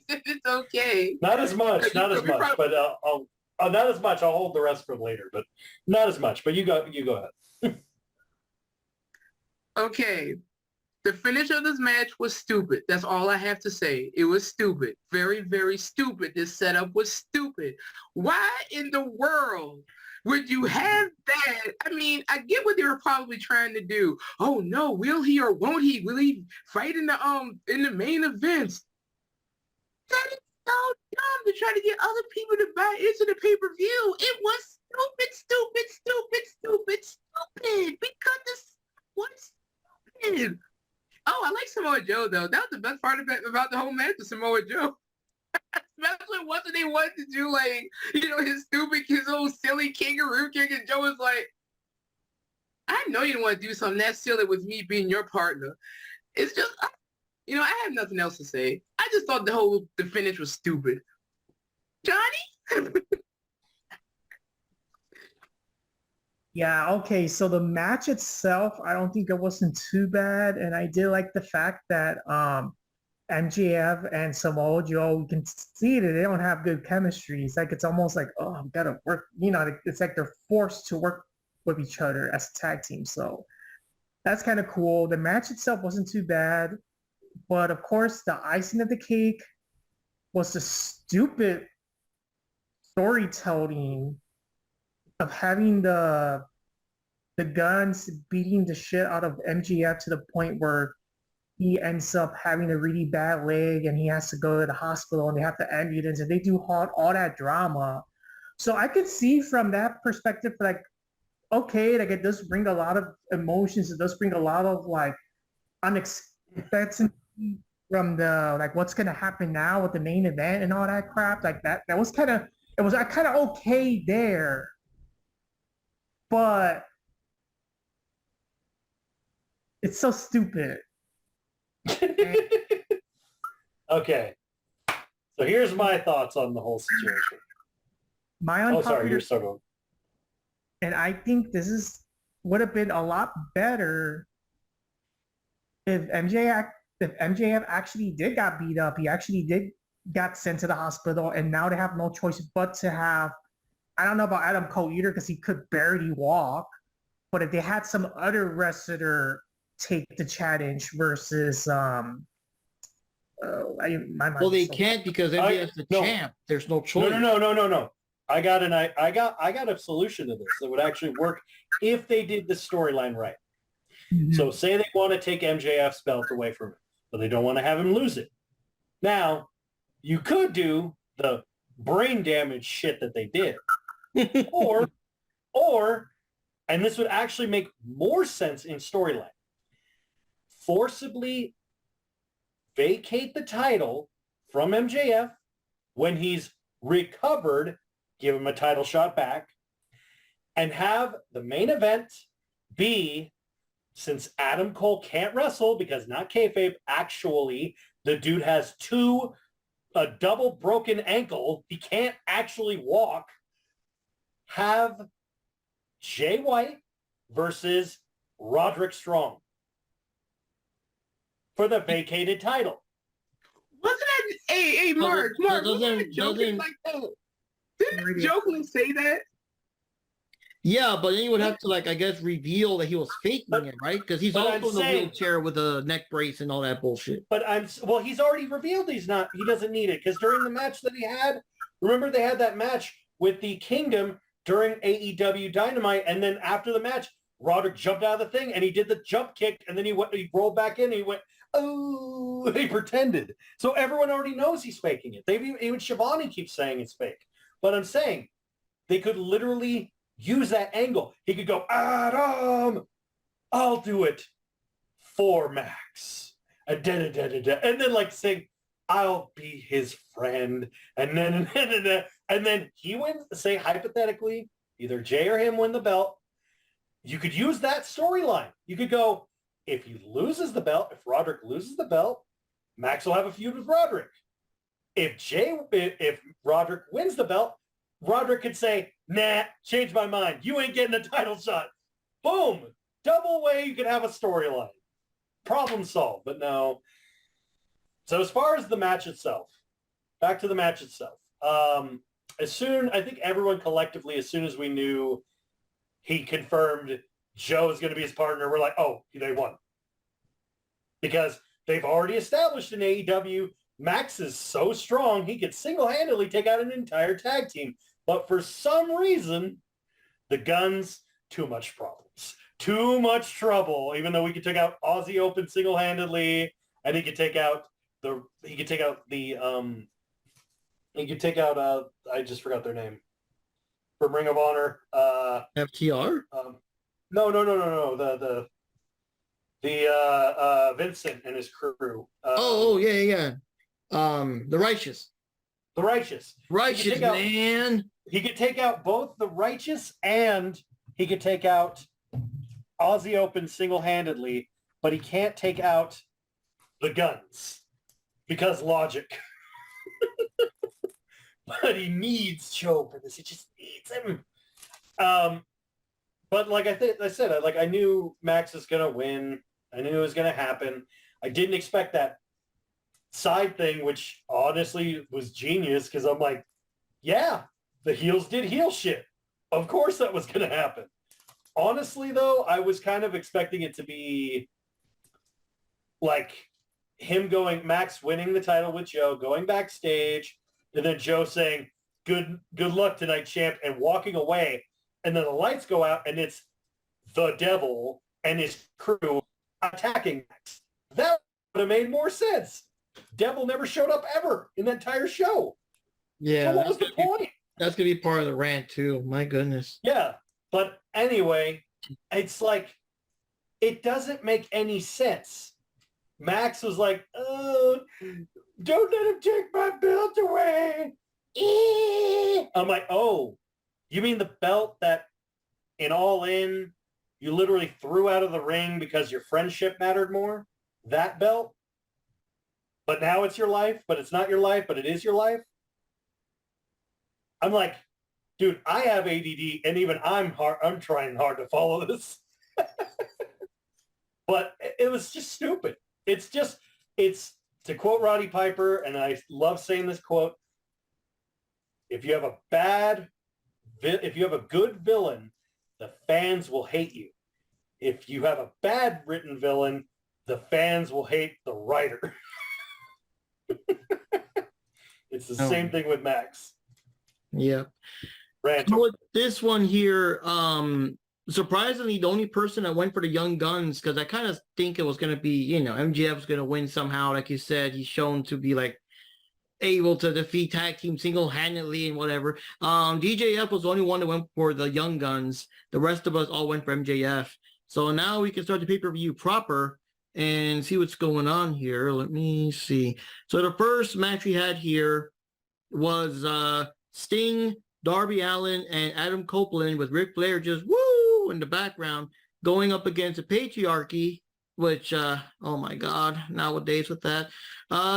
It's okay. Not as much, not as much, but not as much. I'll hold the rest for later, but not as much. But you go ahead. Okay. The finish of this match was stupid. That's all I have to say. It was stupid. Very, very stupid. This setup was stupid. Why in the world would you have that? I mean, I get what they were probably trying to do. Oh no, will he or won't he? Will he fight in the main events? That is so dumb to try to get other people to buy into the pay-per-view. It was stupid because this was stupid. Oh, I like Samoa Joe though. That was the best part about the whole match with Samoa Joe. Especially once they wanted to do like, his little silly kangaroo kick, and Joe was like, I know you don't want to do something that silly with me being your partner. It's just, I have nothing else to say. I just thought the finish was stupid. Johnny? Yeah, okay. So the match itself, I don't think it wasn't too bad. And I did like the fact that MJF and Samoa Joe, you can see that they don't have good chemistry. It's almost like, oh, I've got to work. It's like they're forced to work with each other as a tag team. So that's kind of cool. The match itself wasn't too bad. But of course, the icing of the cake was the stupid storytelling of having the guns beating the shit out of MJF to the point where he ends up having a really bad leg and he has to go to the hospital and they have to ambulance and they do all that drama. So I could see from that perspective, like, okay, like it does bring a lot of emotions. It does bring a lot of like unexpected from the like what's gonna happen now with the main event and all that crap. Like that was kind of okay there. But it's so stupid. Okay. So here's my thoughts on the whole situation. Sorry, you're so good. And I think this would have been a lot better if MJF actually did got beat up. He actually got sent to the hospital, and now they have no choice but to have, I don't know about Adam Cole either because he could barely walk, but if they had some other wrestler take the challenge versus they can't because MJF's the champ. There's no choice. No. I got a solution to this that would actually work if they did the storyline right. Mm-hmm. So say they want to take MJF's belt away from him, but they don't want to have him lose it. Now, you could do the brain damage shit that they did. or, and this would actually make more sense in storyline, forcibly vacate the title from MJF when he's recovered, give him a title shot back, and have the main event be, since Adam Cole can't wrestle because not kayfabe, actually, the dude has a double broken ankle, he can't actually walk, have Jay White versus Roderick Strong for the vacated title. Wasn't that, hey, Mark, wasn't that joking like that? Didn't jokingly say that? Yeah, but then you would have to, like, I guess, reveal that he was faking it, right? Because he's also in the wheelchair with a neck brace and all that bullshit. But he's already revealed he doesn't need it. Because during the match that he had, remember they had that match with the Kingdom during AEW Dynamite, and then after the match, Roderick jumped out of the thing and he did the jump kick, and then he rolled back in and he went, oh, he pretended. So everyone already knows he's faking it. Even Shivani keeps saying it's fake. But I'm saying they could literally use that angle. He could go, Adam, I'll do it for Max. And then like sing, I'll be his friend. And then he wins, say hypothetically, either Jay or him win the belt. You could use that storyline. You could go, if Roderick loses the belt, Max will have a feud with Roderick. If Roderick wins the belt, Roderick could say, nah, change my mind. You ain't getting a title shot. Boom. double way you could have a storyline. Problem solved, but no. So as far as the match itself, back to the match itself. I think everyone collectively, as soon as we knew he confirmed Joe is going to be his partner, we're like, oh, they won. Because they've already established in AEW, Max is so strong, he could single-handedly take out an entire tag team. But for some reason, the Guns, too much problems. Too much trouble, even though we could take out Aussie Open single-handedly, and he could take out I just forgot their name. From Ring of Honor. FTR? No. The Vincent and his crew. The Righteous. The Righteous. Righteous, man. He could take out both the Righteous and he could take out Aussie Open single-handedly, but he can't take out the Guns because logic. But he needs Joe for this. He just needs him. But like I said, I knew Max was going to win. I knew it was going to happen. I didn't expect that side thing, which honestly was genius because I'm like, yeah, the heels did heel shit. Of course that was going to happen. Honestly, though, I was kind of expecting it to be like Max winning the title with Joe, going backstage, and then Joe saying, good luck tonight, champ, and walking away. And then the lights go out, and it's the Devil and his crew attacking Max. That would have made more sense. Devil never showed up ever in the entire show. Yeah. So what was the point? That's going to be part of the rant, too. My goodness. Yeah. But anyway, it's like, it doesn't make any sense. Max was like, oh, don't let him take my belt away. I'm like, oh, you mean the belt that in All In you literally threw out of the ring because your friendship mattered more? That belt? But now it's your life, but it's not your life, but it is your life? I'm like, dude, I have ADD and even I'm trying hard to follow this. But it was just stupid. It's to quote Roddy Piper, and I love saying this quote, if you have a good villain, the fans will hate you. If you have a bad written villain, the fans will hate the writer. It's the same thing with Max. Yeah. Rant. With this one here, surprisingly, the only person that went for the Young Guns, because I kind of think it was going to be, MJF was going to win somehow. Like you said, he's shown to be like able to defeat tag team single-handedly and whatever. DJF was the only one that went for the Young Guns. The rest of us all went for MJF. So now we can start the pay-per-view proper and see what's going on here. Let me see. So the first match we had here was Sting, Darby Allin, and Adam Copeland with Ric Flair just woo in the background going up against the Patriarchy, which, oh my God, nowadays with that.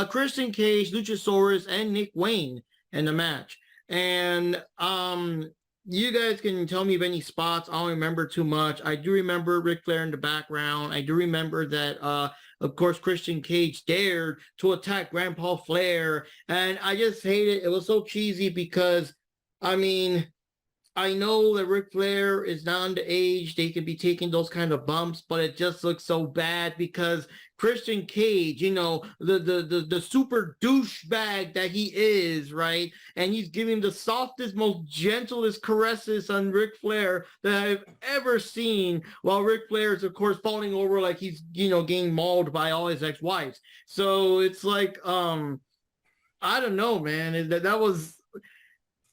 Christian Cage, Luchasaurus, and Nick Wayne in the match. And you guys can tell me of any spots. I don't remember too much. I do remember Ric Flair in the background. I do remember that, of course, Christian Cage dared to attack Grandpa Flair. And I just hate it. It was so cheesy because, I mean, I know that Ric Flair is not underage. They could be taking those kind of bumps, but it just looks so bad because Christian Cage, the super douchebag that he is, right? And he's giving the softest, most gentlest caresses on Ric Flair that I've ever seen, while Ric Flair is, of course, falling over like he's, getting mauled by all his ex-wives. So it's like, I don't know, man. That was...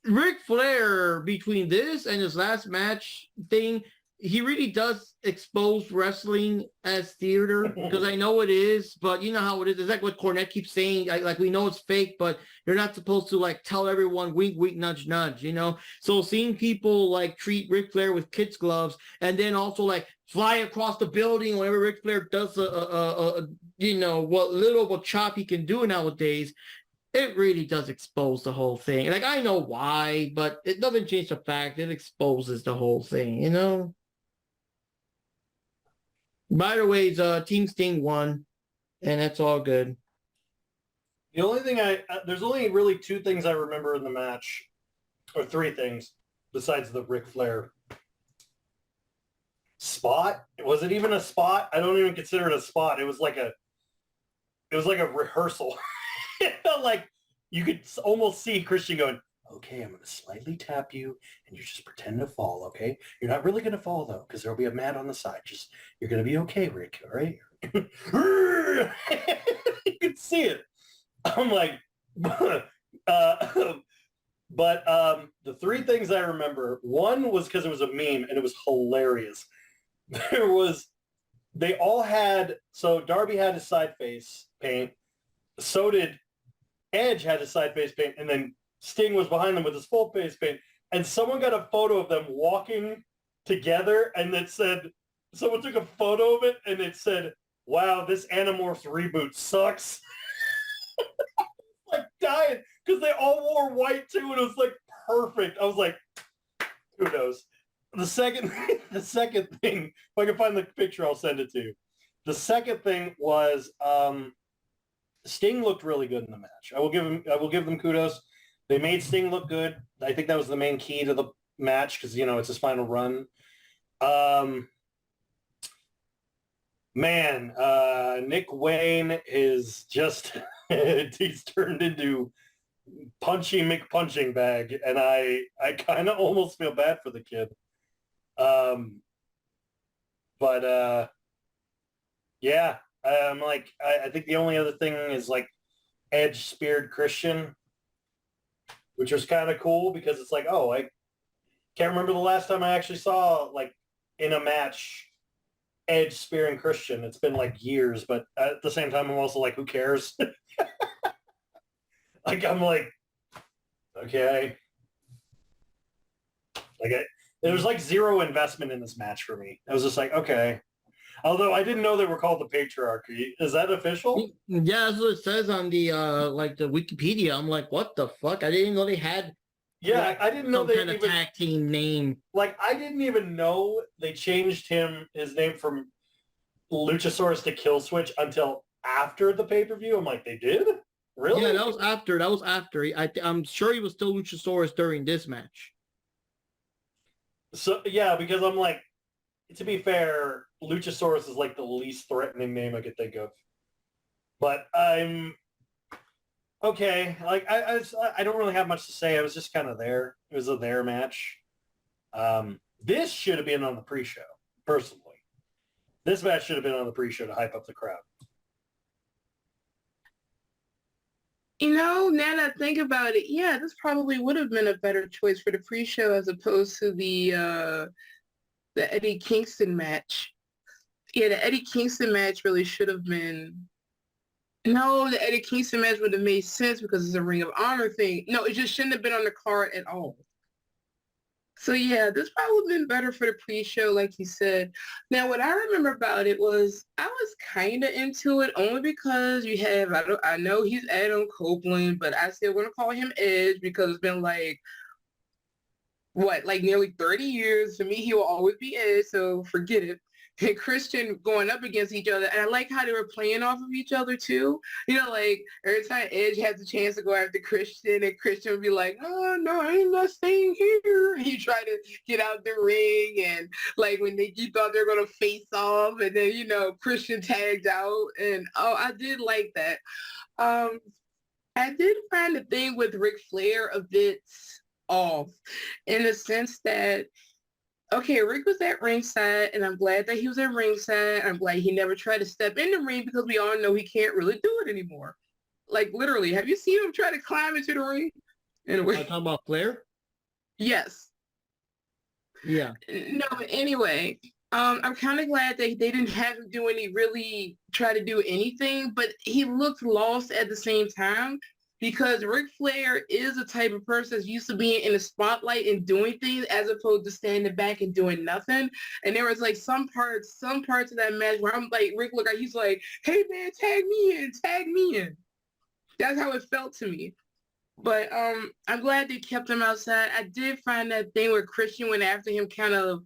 Ric Flair, between this and his last match thing, he really does expose wrestling as theater, because I know it is, but you know how it is. It's like what Cornette keeps saying, like we know it's fake, but you're not supposed to like tell everyone wink, wink, nudge, nudge, So seeing people like treat Ric Flair with kids gloves and then also like fly across the building whenever Ric Flair does what little of a chop he can do nowadays, it really does expose the whole thing. Like, I know why, but it doesn't change the fact it exposes the whole thing, By the way, Team Sting won, and that's all good. The only thing there's only really two things I remember in the match, or three things, besides the Ric Flair spot. Was it even a spot? I don't even consider it a spot. It was like a rehearsal. It felt like you could almost see Christian going, okay, I'm going to slightly tap you, and you just pretend to fall, okay? You're not really going to fall, though, because there'll be a mat on the side. You're going to be okay, Rick, all right? You could see it. I'm like, but the three things I remember, one was because it was a meme, and it was hilarious. They all had, so Darby had his side face paint, so did Edge had his side face paint, and then Sting was behind them with his full face paint, and someone got a photo of them walking together, and it said, someone took a photo of it, and it said, wow, this Animorphs reboot sucks. Like dying, because they all wore white too, and it was like perfect. I was like, who knows? The second thing, if I can find the picture, I'll send it to you. The second thing was Sting looked really good in the match. I will give them kudos. They made Sting look good. I think that was the main key to the match because it's his final run. Nick Wayne is just he's turned into Punchy McPunching Bag, and I kind of almost feel bad for the kid. Yeah, I'm like, I think the only other thing is like Edge speared Christian, which was kind of cool because it's like, oh, I can't remember the last time I actually saw like in a match Edge spearing Christian. It's been like years, but at the same time, I'm also like, who cares? Like, I'm like, okay. Like, there was like zero investment in this match for me. I was just like, okay. Although I didn't know they were called the Patriarchy. Is that official? Yeah, that's what it says on the the Wikipedia. I'm like, what the fuck? I didn't know they had. Yeah, I didn't know they kind of tag team name. Like, I didn't even know they changed his name from Luchasaurus to Killswitch until after the pay-per-view. I'm like, they did? Really? Yeah, that was after. I'm sure he was still Luchasaurus during this match. So yeah, because I'm like, to be fair, Luchasaurus is like the least threatening name I could think of. But I'm okay. Like I don't really have much to say. I was just kind of there. It was a there match. This should have been on the pre-show, personally. This match should have been on the pre-show to hype up the crowd. Now that I think about it, yeah, this probably would have been a better choice for the pre-show as opposed to the Eddie Kingston match. Yeah, the Eddie Kingston match really should have been. No, the Eddie Kingston match would have made sense because it's a Ring of Honor thing. No, it just shouldn't have been on the card at all. So yeah, this probably would have been better for the pre-show, like you said. Now, what I remember about it was I was kind of into it only because you have, I know he's Adam Copeland, but I still want to call him Edge because it's been like, like nearly 30 years. To me, he will always be Edge, so forget it. And Christian going up against each other. And I like how they were playing off of each other too. Like every time Edge has a chance to go after Christian, and Christian would be like, oh no, I ain't not staying here. He tried to get out the ring, and like when you thought they were gonna face off, and then Christian tagged out, and I did like that. I did find the thing with Ric Flair a bit off in the sense that okay, Rick was at ringside, and I'm glad that he was at ringside. I'm glad he never tried to step in the ring because we all know he can't really do it anymore. Like, literally, have you seen him try to climb into the ring? Anyway. Are you talking about Flair? Yes. Yeah. No, but anyway, I'm kind of glad that they didn't have him try to do anything, but he looked lost at the same time. Because Ric Flair is a type of person that's used to being in the spotlight and doing things as opposed to standing back and doing nothing. And there was like some parts of that match where I'm like, Rick looked like he's like, hey man, tag me in. That's how it felt to me. But I'm glad they kept him outside. I did find that thing where Christian went after him kind of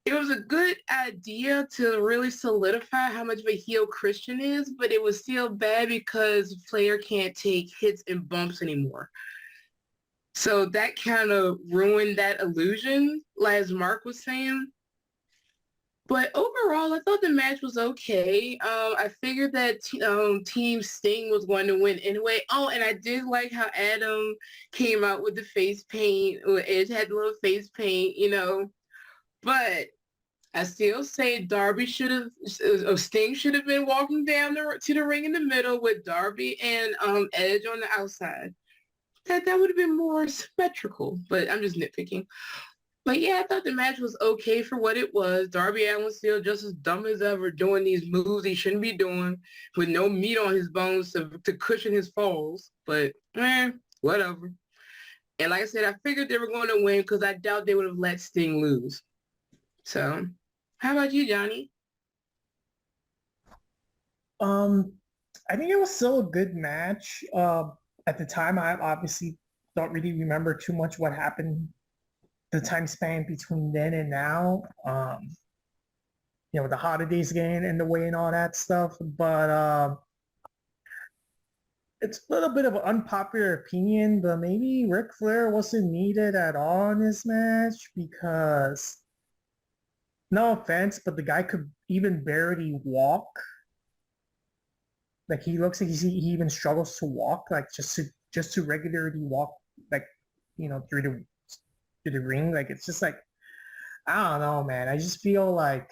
it was a good idea to really solidify how much of a heel Christian is, but it was still bad because Flair can't take hits and bumps anymore. So that kind of ruined that illusion, as Mark was saying. But overall, I thought the match was okay. I figured that Team Sting was going to win anyway. Oh, and I did like how Adam came out with the face paint. Edge had a little face paint, But I still say Darby should have, Sting should have been walking down to the ring in the middle with Darby and Edge on the outside. That would have been more symmetrical, but I'm just nitpicking. But yeah, I thought the match was okay for what it was. Darby Allin was still just as dumb as ever doing these moves he shouldn't be doing with no meat on his bones to cushion his falls. But whatever. And like I said, I figured they were going to win because I doubt they would have let Sting lose. So how about you, Johnny? I think it was still a good match. At the time, I obviously don't really remember too much what happened the time span between then and now. With the holidays getting in the way and all that stuff. But it's a little bit of an unpopular opinion, but maybe Ric Flair wasn't needed at all in this match because, no offense, but the guy could even barely walk. Like he looks like he even struggles to walk, like just to regularly walk, like through the ring. Like it's just like, I don't know, man. I just feel like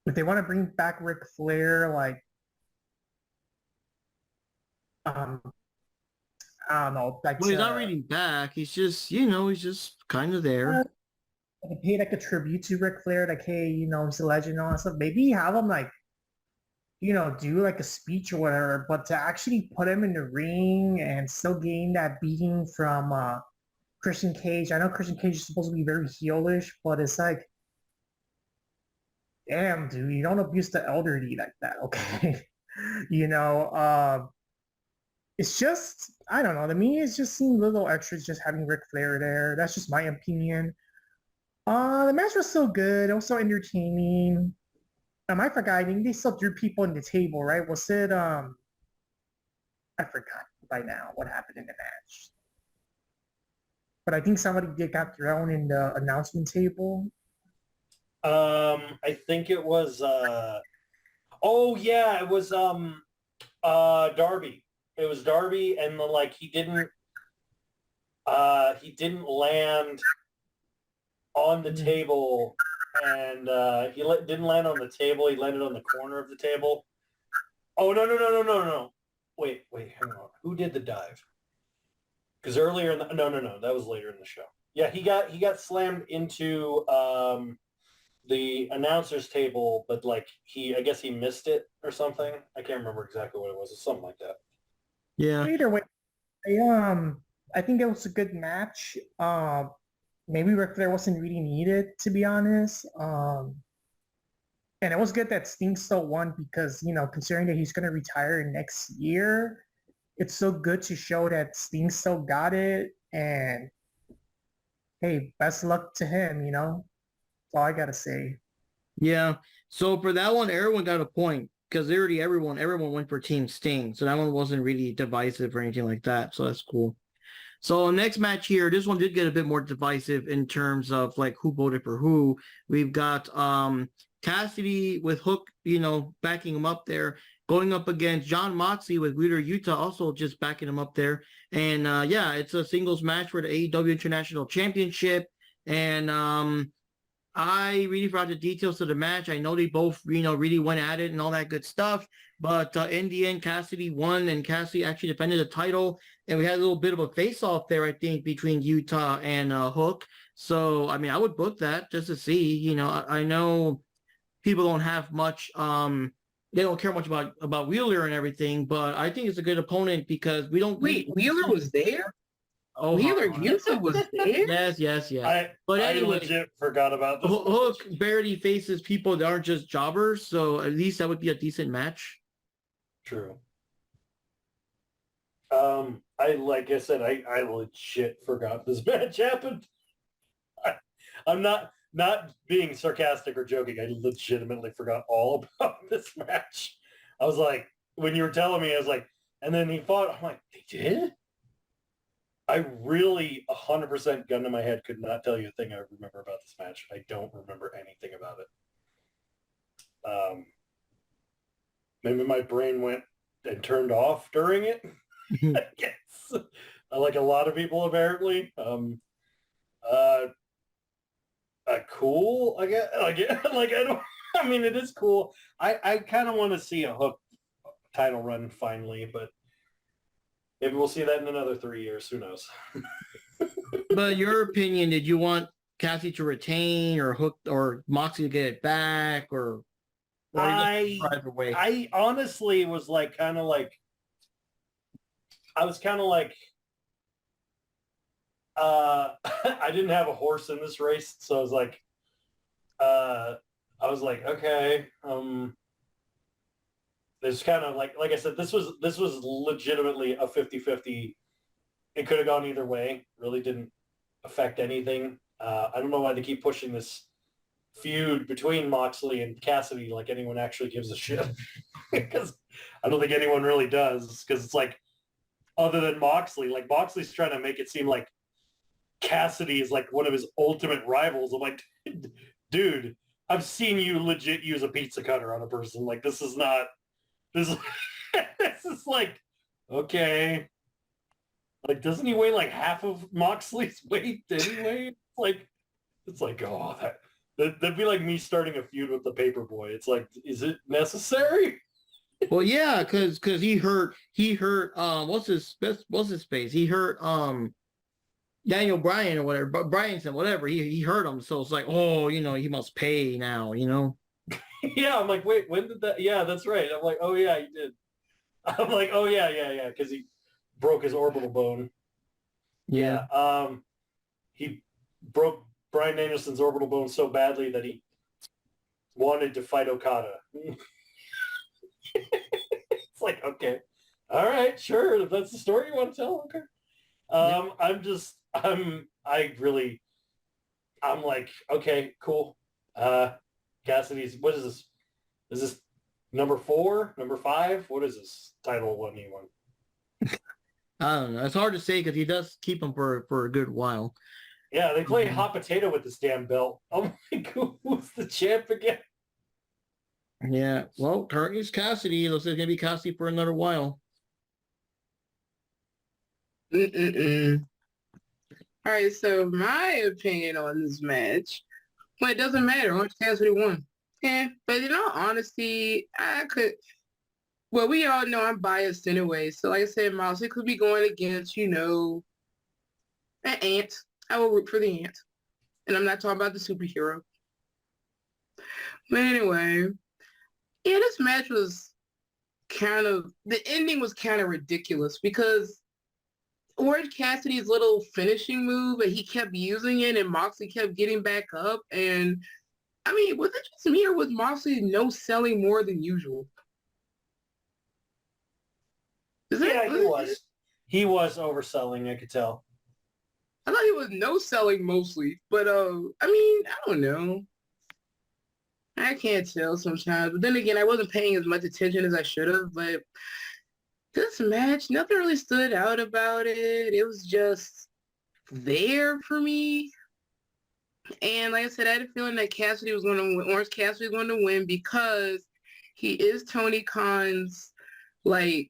if they want to bring back Ric Flair, like I don't know, like Well, he's not really back. He's just, he's just kind of there. Like pay like a tribute to Ric Flair, like, hey, he's a legend and all that stuff. Maybe have him like, do like a speech or whatever, but to actually put him in the ring and still gain that beating from Christian Cage. I know Christian Cage is supposed to be very heelish, but it's like, damn, dude, you don't abuse the elderly like that, okay? It's just, I don't know. To me, it's just seemed little extras just having Ric Flair there. That's just my opinion. The match was so good. It was so entertaining. I forgot. I think they still threw people in the table, right? Was it, I forgot by now what happened in the match. But I think somebody got thrown in the announcement table. I think it was, it was, Darby. It was Darby, and then, he didn't land on the table, and he didn't land on the table. He landed on the corner of the table. Oh, no. Wait, hang on. Who did the dive? Because earlier no, that was later in the show. Yeah, he got slammed into the announcer's table, but I guess he missed it or something. I can't remember exactly what it was. It's something like that. Yeah. Either way, I think it was a good match. Maybe Ric Flair wasn't really needed, to be honest. And it was good that Sting still won because, considering that he's going to retire next year, it's so good to show that Sting still got it. And hey, best luck to him, That's all I got to say. Yeah. So for that one, everyone got a point because everyone went for Team Sting. So that one wasn't really divisive or anything like that. So that's cool. So next match here, this one did get a bit more divisive in terms of who voted for who. We've got Cassidy with Hook, backing him up there, going up against John Moxley with Wheeler Yuta also just backing him up there. And it's a singles match for the AEW International Championship. And I really forgot the details of the match. I know they both, really went at it and all that good stuff. But in the end, Cassidy won, and Cassidy actually defended the title. And we had a little bit of a face-off there, I think, between Utah and Hook. So, I mean, I would book that just to see. I know people don't have much, they don't care much about Wheeler and everything, but I think it's a good opponent because we don't... Wait, Wheeler was there? Oh, Wheeler Yuta was there? Yes. But anyway, I legit forgot about this. Hook barely faces people that aren't just jobbers, so at least that would be a decent match. True. Like I said, I legit forgot this match happened. I'm not being sarcastic or joking. I legitimately forgot all about this match. I was like, when you were telling me, I was like, and then he fought. I'm like, they did? I really 100% gun to my head could not tell you a thing I remember about this match. I don't remember anything about it. Maybe my brain went and turned off during it. I guess, like a lot of people apparently. Cool. I guess. Like I don't. I mean, it is cool. I kind of want to see a Hook title run finally, but maybe we'll see that in another 3 years. Who knows? But your opinion, did you want Cassie to retain or Hook or Moxley to get it back or either way? I honestly was like kind of like I was kind of like I didn't have a horse in this race, so I was like okay, there's kind of like I said, this was legitimately a 50-50. It could have gone either way. Really didn't affect anything. I don't know why they keep pushing this feud between Moxley and Cassidy like anyone actually gives a shit. Because I don't think anyone really does. Because it's like, other than Moxley, like Moxley's trying to make it seem like Cassidy is like one of his ultimate rivals. I'm like, dude, I've seen you legit use a pizza cutter on a person. Like this is this is like, okay. Like, doesn't he weigh like half of Moxley's weight anyway? It's like, oh, that'd be like me starting a feud with the Paperboy. It's like, is it necessary? Well, yeah, because he hurt what's his face? He hurt Daniel Bryan or whatever, but Bryanson, whatever. He hurt him, so it's like, oh, he must pay now, Yeah, I'm like, wait, when did that? Yeah, that's right. I'm like, oh yeah, he did. I'm like, oh yeah, because he broke his orbital bone. Yeah. He broke Bryan Danielson's orbital bone so badly that he wanted to fight Okada. It's like, okay, all right, sure, if that's the story you want to tell, okay. I'm like, okay, cool. Cassidy's, what is this? Is this number 4, number 5? What is this title one he won? I don't know. It's hard to say because he does keep him for a good while. Yeah, they play hot potato with this damn belt. Oh my god, who's the champ again? Yeah, well, currently it's Cassidy. It looks like it's going to be Cassidy for another while. All right, so my opinion on this match, well, it doesn't matter. Orange Cassidy won. Yeah, but in all honesty, well, we all know I'm biased anyway. So like I said, Miles, it could be going against, an ant. I will root for the ant. And I'm not talking about the superhero. But anyway, yeah, this match was the ending was kind of ridiculous because Orange Cassidy's little finishing move, and he kept using it, and Moxley kept getting back up. And I mean, was it just me, or was Moxley no selling more than usual? Yeah, he was. He was overselling, I could tell. I thought he was no selling mostly, but I mean, I don't know. I can't tell sometimes. But then again, I wasn't paying as much attention as I should have. But this match, nothing really stood out about it. It was just there for me. And like I said, I had a feeling that Cassidy was going to win. Orange Cassidy was going to win because he is Tony Khan's, Tony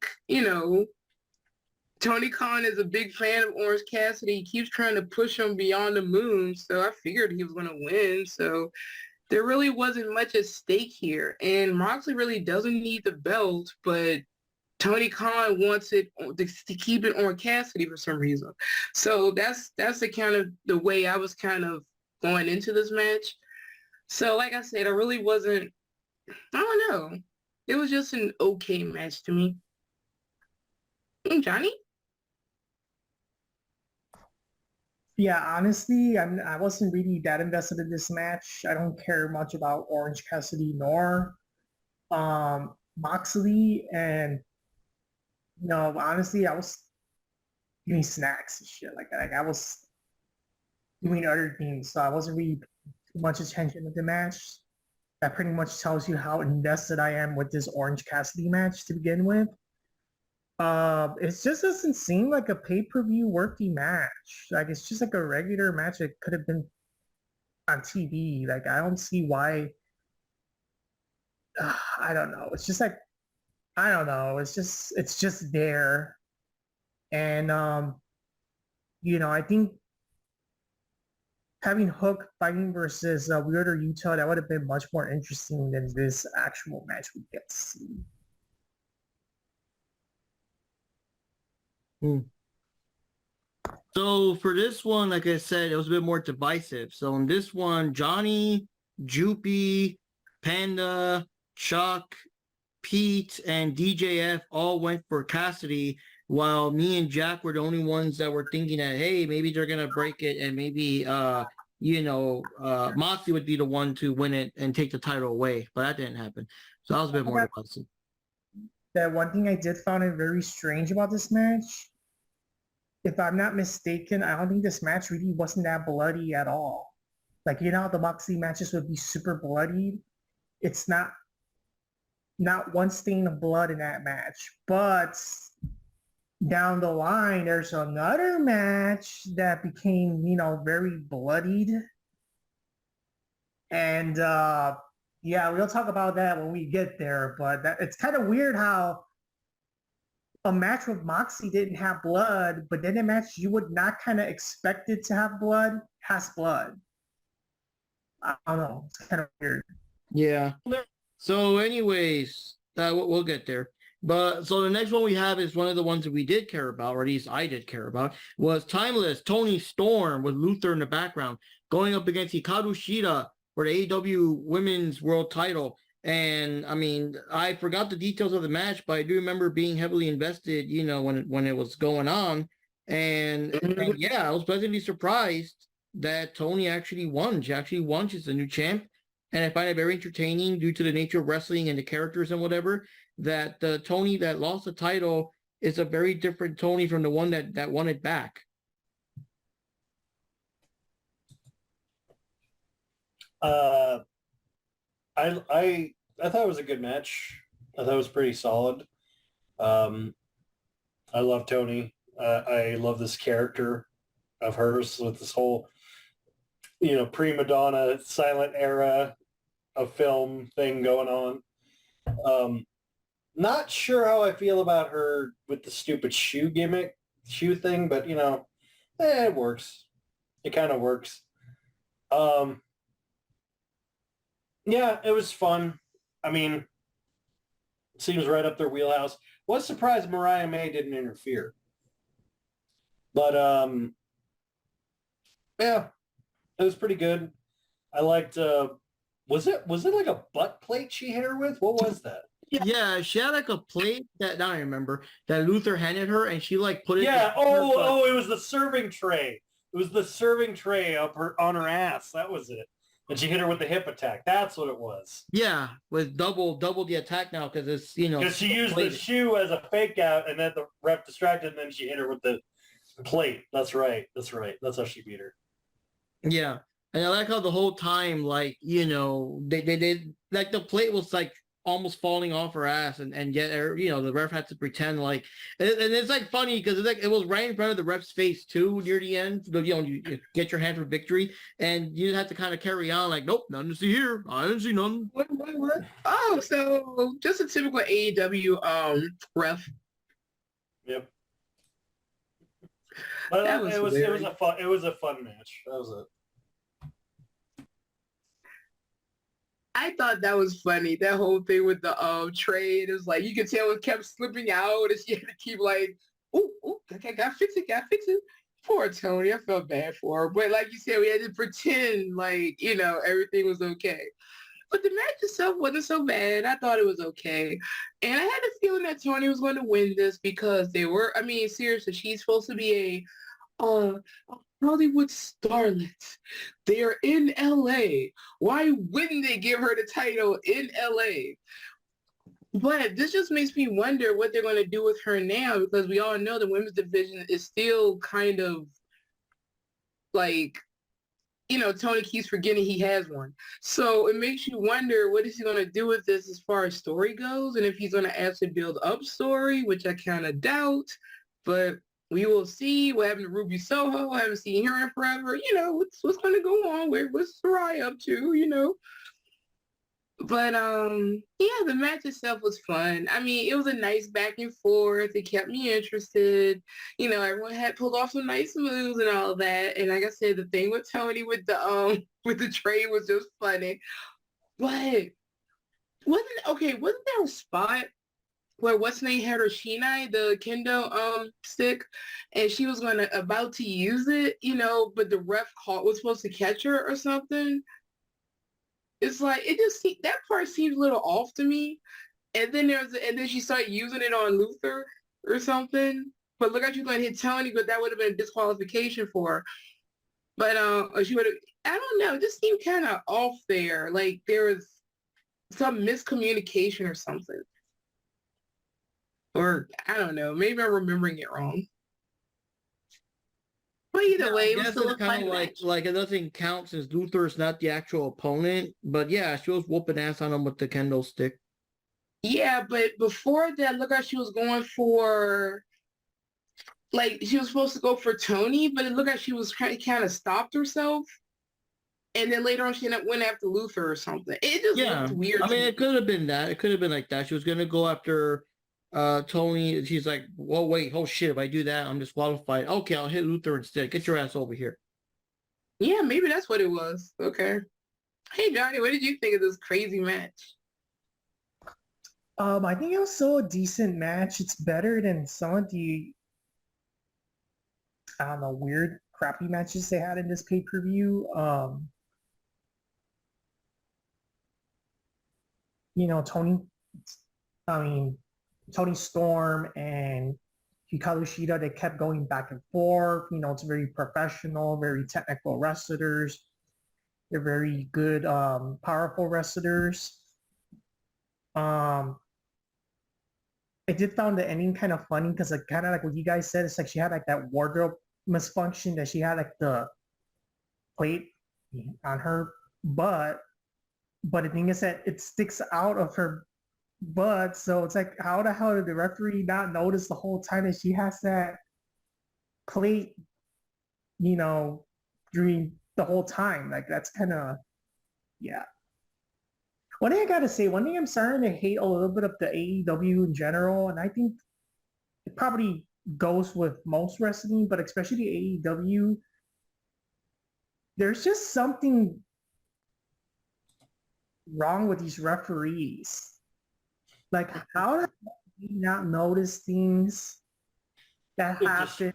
Khan is a big fan of Orange Cassidy. He keeps trying to push him beyond the moon. So I figured he was going to win. So there really wasn't much at stake here. And Moxley really doesn't need the belt, but Tony Khan wants it to keep it on Cassidy for some reason. So that's the kind of the way I was kind of going into this match. So like I said, I really wasn't, I don't know. It was just an okay match to me. Johnny? Yeah, honestly, I wasn't really that invested in this match. I don't care much about Orange Cassidy nor Moxley, and honestly, I was eating snacks and shit like that. Like I was doing other things, so I wasn't really paying too much attention to the match. That pretty much tells you how invested I am with this Orange Cassidy match to begin with. It just doesn't seem like a pay-per-view worthy match. Like it's just like a regular match that could have been on TV. Like I don't see why. I don't know. It's just like I don't know. It's just there, and I think having Hook fighting versus Weirder Utah, that would have been much more interesting than this actual match we get to see. So for this one, like I said, it was a bit more divisive. So in this one, Johnny, Jupi, Panda, Chuck, Pete, and DJF all went for Cassidy, while me and Jack were the only ones that were thinking that, hey, maybe they're gonna break it, and maybe Moxley would be the one to win it and take the title away. But that didn't happen. So that was a bit more divisive. That one thing I did find it very strange about this match. If I'm not mistaken, I don't think this match really wasn't that bloody at all. Like, you know how the Moxley matches would be super bloody? It's not one stain of blood in that match. But down the line, there's another match that became, very bloodied. And yeah, we'll talk about that when we get there. But it's kind of weird how a match with Moxley didn't have blood, but then a match you would not kind of expect it to have blood has blood. I don't know. It's kind of weird. Yeah. So anyways, we'll get there. But so the next one we have is one of the ones that we did care about, or at least I did care about, was Timeless Tony Storm with Luther in the background going up against Hikaru Shida for the AEW Women's World Title. And I mean, I forgot the details of the match, but I do remember being heavily invested, when it was going on. And yeah, I was pleasantly surprised that Tony actually won. She actually won. She's the new champ. And I find it very entertaining due to the nature of wrestling and the characters and whatever, that the Tony that lost the title is a very different Tony from the one that won it back. I thought it was a good match. I thought it was pretty solid. I love Tony. I love this character of hers with this whole, prima donna silent era of film thing going on. Not sure how I feel about her with the stupid shoe thing, but it works. It kind of works. Yeah, it was fun. I mean, seems right up their wheelhouse. Was surprised Mariah May didn't interfere. But yeah, it was pretty good. I liked was it like a butt plate she hit her with? What was that? Yeah, she had like a plate that now I remember that Luther handed her, and she like put it. Yeah. It was the serving tray. It was the serving tray on her ass. That was it. And she hit her with the hip attack. That's what it was. Yeah, with double the attack now because it's because she used the shoe as a fake out, and then the ref distracted, and then she hit her with the plate. That's right. That's how she beat her. Yeah, and I like how the whole time, like they did like the plate was like almost falling off her ass, and yet the ref had to pretend like, and it's like funny because it's like it was right in front of the ref's face too near the end. You get your hand for victory, and you have to kind of carry on like, nope, nothing to see here. I didn't see nothing. What? Oh, so just a typical AEW ref. Yep. But it was a fun match. That was it. I thought that was funny. That whole thing with the tray, it was like you could tell it kept slipping out, and she had to keep like, "Ooh, okay, gotta fix it." Poor Tony, I felt bad for her. But like you said, we had to pretend like everything was okay. But the match itself wasn't so bad. I thought it was okay, and I had a feeling that Tony was going to win this because they were. I mean, seriously, she's supposed to be a Hollywood starlet. They are in LA. Why wouldn't they give her the title in LA? But this just makes me wonder what they're going to do with her now, because we all know the women's division is still kind of like Tony keeps forgetting he has one. So it makes you wonder, what is he going to do with this as far as story goes? And if he's going to actually build up story, which I kind of doubt, but we will see. What happened to Ruby Soho? I haven't seen her in forever. What's going to go on? What's Sarai up to? But yeah, the match itself was fun. I mean, it was a nice back and forth. It kept me interested. Everyone had pulled off some nice moves and all of that. And like I said, the thing with Tony with the with the trade was just funny. But wasn't there a spot where what's name had her Shinai, the kendo stick, and she was about to use it, but the ref was supposed to catch her or something? It's like that part seems a little off to me. And then she started using it on Luther or something. But look at you going to hit Tony, but that would have been a disqualification for her. But or she would have. I don't know. It just seemed kind of off there. Like there was some miscommunication or something. Or I don't know. Maybe I'm remembering it wrong. But either way, it was still a kind fun of match. like it doesn't count since Luther's not the actual opponent. But yeah, she was whooping ass on him with the kendo stick. Yeah, but before that, look how she was going for, like, she was supposed to go for Tony, but it looked like she was kind of stopped herself. And then later on, she went after Luther or something. It just looked weird. I mean, it could have been that. It could have been like that. She was going to go after Tony. She's like, well, wait, oh shit, if I do that, I'm disqualified. Okay, I'll hit Luther instead. Get your ass over here. Yeah, maybe that's what it was. Okay. Hey, Johnny, what did you think of this crazy match? I think it was still a decent match. It's better than some of the, I don't know, weird, crappy matches they had in this pay-per-view. Tony Storm and Hikaru Shida, they kept going back and forth. It's very professional, very technical wrestlers. They're very good, powerful wrestlers. I did found the ending kind of funny because kind of like what you guys said, it's like she had like that wardrobe misfunction that she had like the plate on her butt, but the thing is that it sticks out of her butt, so it's like, how the hell did the referee not notice the whole time that she has that plate, during the whole time? Like that's kind of, yeah. One thing I gotta say, one thing I'm starting to hate a little bit of the AEW in general, and I think it probably goes with most wrestling, but especially the AEW, there's just something wrong with these referees. Like, how do you not notice things that happen?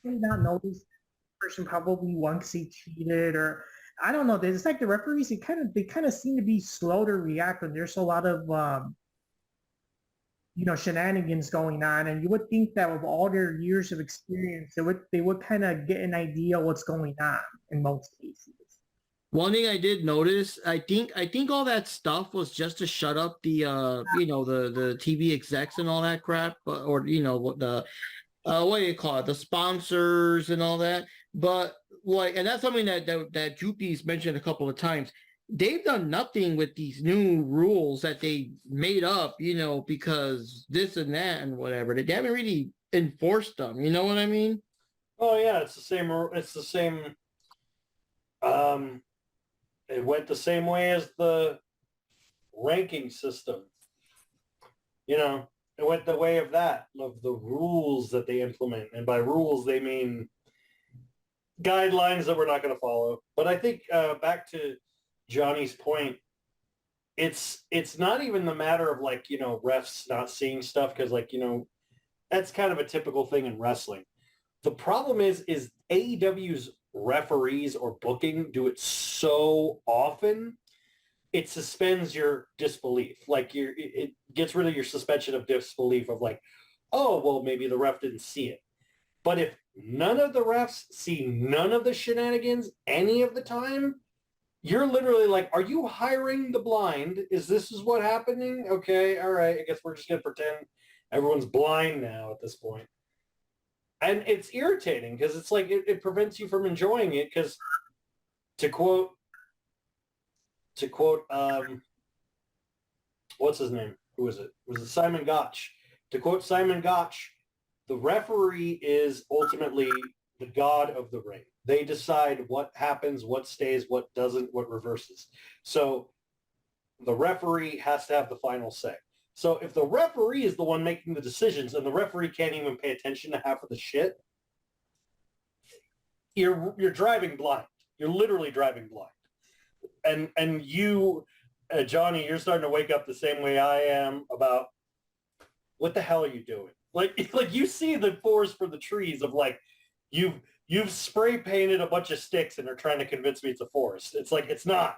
You not notice the person probably once he cheated, or I don't know. It's like the referees, they kind of seem to be slow to react when there's a lot of shenanigans going on, and you would think that with all their years of experience, they would kind of get an idea what's going on in most cases. One thing I did notice, I think all that stuff was just to shut up the the TV execs and all that crap, or what the what do you call it, the sponsors and all that. But like, and that's something that Jupi's mentioned a couple of times. They've done nothing with these new rules that they made up, because this and that and whatever. They haven't really enforced them. You know what I mean? Oh yeah, it's the same. It's the same. It went the same way as the ranking system. It went the way of that, of the rules that they implement. And by rules, they mean guidelines that we're not going to follow. But I think back to Johnny's point, it's not even the matter of like, refs not seeing stuff, because like, that's kind of a typical thing in wrestling. The problem is AEW's referees or booking do it so often, it suspends your disbelief. Like it gets rid of your suspension of disbelief of like, oh, well, maybe the ref didn't see it. But if none of the refs see none of the shenanigans any of the time, you're literally like, are you hiring the blind? Is what happening? Okay, all right. I guess we're just going to pretend everyone's blind now at this point. And it's irritating because it's like it prevents you from enjoying it, because to quote, what's his name? Who is it? Was it Simon Gotch? To quote Simon Gotch, the referee is ultimately the god of the ring. They decide what happens, what stays, what doesn't, what reverses. So the referee has to have the final say. So if the referee is the one making the decisions and the referee can't even pay attention to half of the shit, you're driving blind. You're literally driving blind. And you, Johnny, you're starting to wake up the same way I am about what the hell are you doing? Like you see the forest for the trees of like you've spray painted a bunch of sticks and are trying to convince me it's a forest. It's like it's not.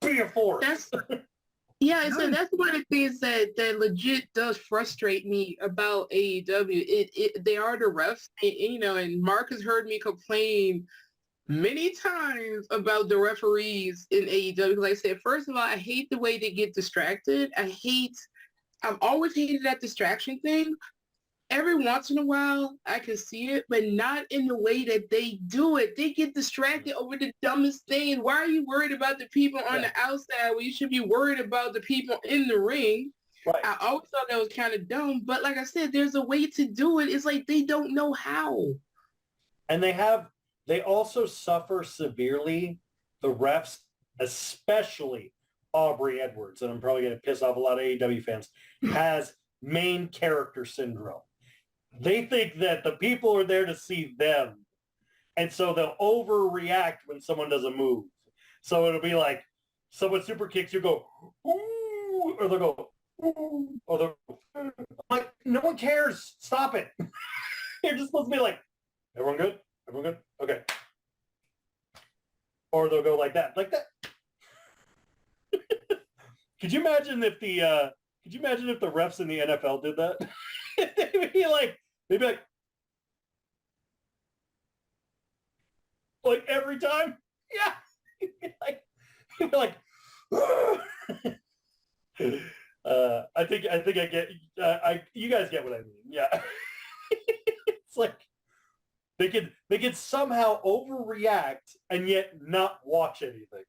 Be a forest. Yeah, so that's one of the things that legit does frustrate me about AEW. They are the refs, and Mark has heard me complain many times about the referees in AEW. Like I said, first of all, I hate the way they get distracted. I've always hated that distraction thing. Every once in a while, I can see it, but not in the way that they do it. They get distracted over the dumbest things. Why are you worried about the people on the outside when you should be worried about the people in the ring? Right. I always thought that was kind of dumb, but like I said, there's a way to do it. It's like they don't know how. And they also suffer severely, the refs, especially Aubrey Edwards, and I'm probably going to piss off a lot of AEW fans, has main character syndrome. They think that the people are there to see them. And so they'll overreact when someone does a move. So it'll be like someone super kicks, you go, ooh, or they'll go, ooh, or they'll go, like, no one cares. Stop it. You're just supposed to be like, everyone good? Everyone good? Okay. Or they'll go like that. Could you imagine if the refs in the NFL did that? they'd be like every time? Yeah. You'd be like I think I get you guys get what I mean. Yeah. It's like they could somehow overreact and yet not watch anything.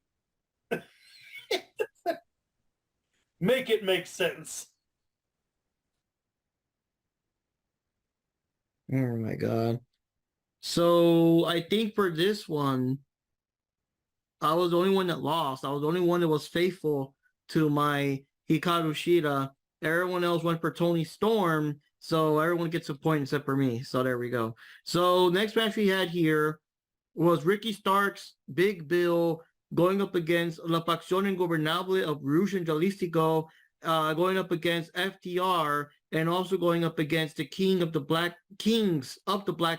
Make it make sense. Oh my God. So I think for this one, I was the only one that lost. I was the only one that was faithful to my Hikaru Shida. Everyone else went for Tony Storm, so everyone gets a point except for me. So there we go. So next match we had here was Ricky Starks, Big Bill, going up against La Facción Ingobernable of Rouge and Jalistico, going up against FTR, and also going up against the Kings of the Black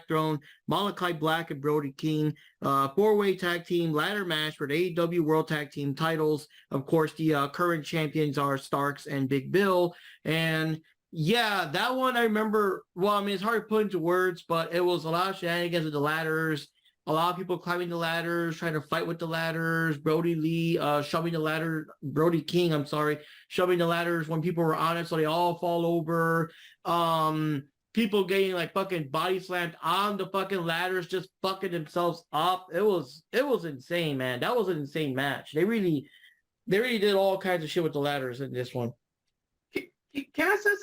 Throne, Malachi Black and Brody King. Four-way tag team ladder match for the AEW World Tag Team titles. Of course, the current champions are Starks and Big Bill. And yeah, that one I remember. Well, I mean, it's hard to put into words, but it was a lot of shenanigans with the ladders. A lot of people climbing the ladders, trying to fight with the ladders. Brody King, shoving the ladders when people were on it, so they all fall over. People getting like fucking body slammed on the fucking ladders, just fucking themselves up. It was insane, man. That was an insane match. They really did all kinds of shit with the ladders in this one. Can I say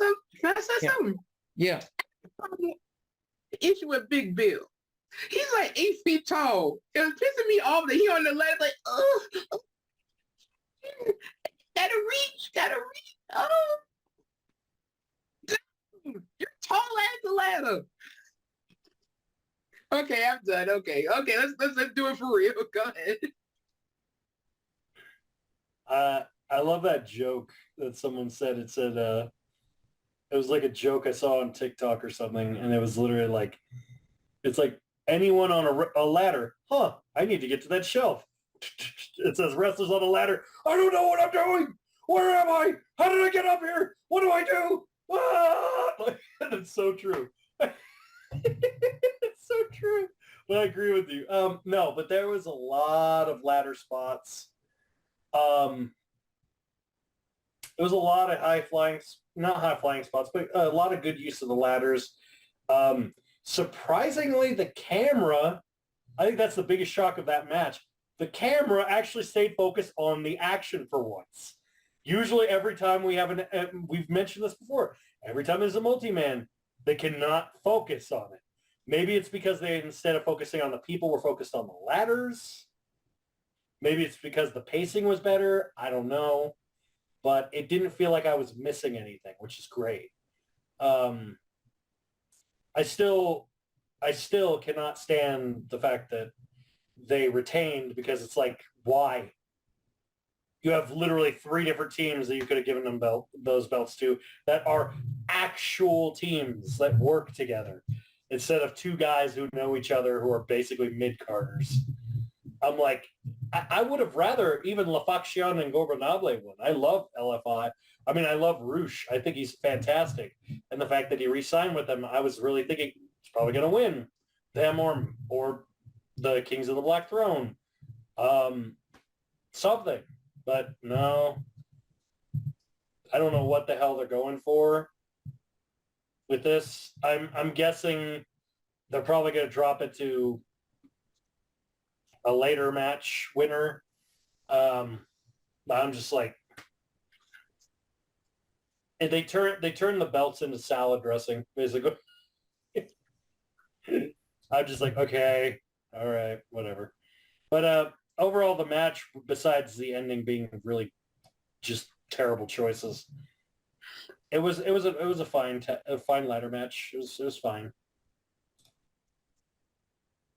something? Yeah. The issue with Big Bill. He's like 8 feet tall. It was pissing me off that he on the ladder like, gotta reach. Oh, dude, you're tall as the ladder. Okay, I'm done. Okay, let's do it for real. Go ahead. I love that joke that someone said. It said it was like a joke I saw on TikTok or something, and it was literally like, it's like, anyone on a ladder? Huh, I need to get to that shelf. It says wrestlers on a ladder. I don't know what I'm doing. Where am I? How did I get up here? What do I do? Ah! It's so true. It's so true. But I agree with you. No, but there was a lot of ladder spots. There was a lot of not high flying spots, but a lot of good use of the ladders. Surprisingly, the camera, I think that's the biggest shock of that match. the camera actually stayed focused on the action for once. Usually every time we have we've mentioned this before, every time there's a multi-man, they cannot focus on it. Maybe it's because they, instead of focusing on the people, were focused on the ladders. Maybe it's because the pacing was better. I don't know. But it didn't feel like I was missing anything, which is great. I still cannot stand the fact that they retained, because it's like, why? You have literally 3 different teams that you could have given them those belts to that are actual teams that work together, instead of 2 guys who know each other who are basically mid-carders. I'm like, I would have rather even La Faction and Gobernable won. I love LFI. I mean, I love Roosh. I think he's fantastic. And the fact that he re-signed with them, I was really thinking he's probably going to win. Them or the Kings of the Black Throne. Something. But no. I don't know what the hell they're going for with this. I'm guessing they're probably going to drop it to a later match winner. I'm just like, and they turn the belts into salad dressing, basically. I'm just like, okay, all right, whatever. But overall, the match, besides the ending being really just terrible choices, it was a fine ladder match. It was fine.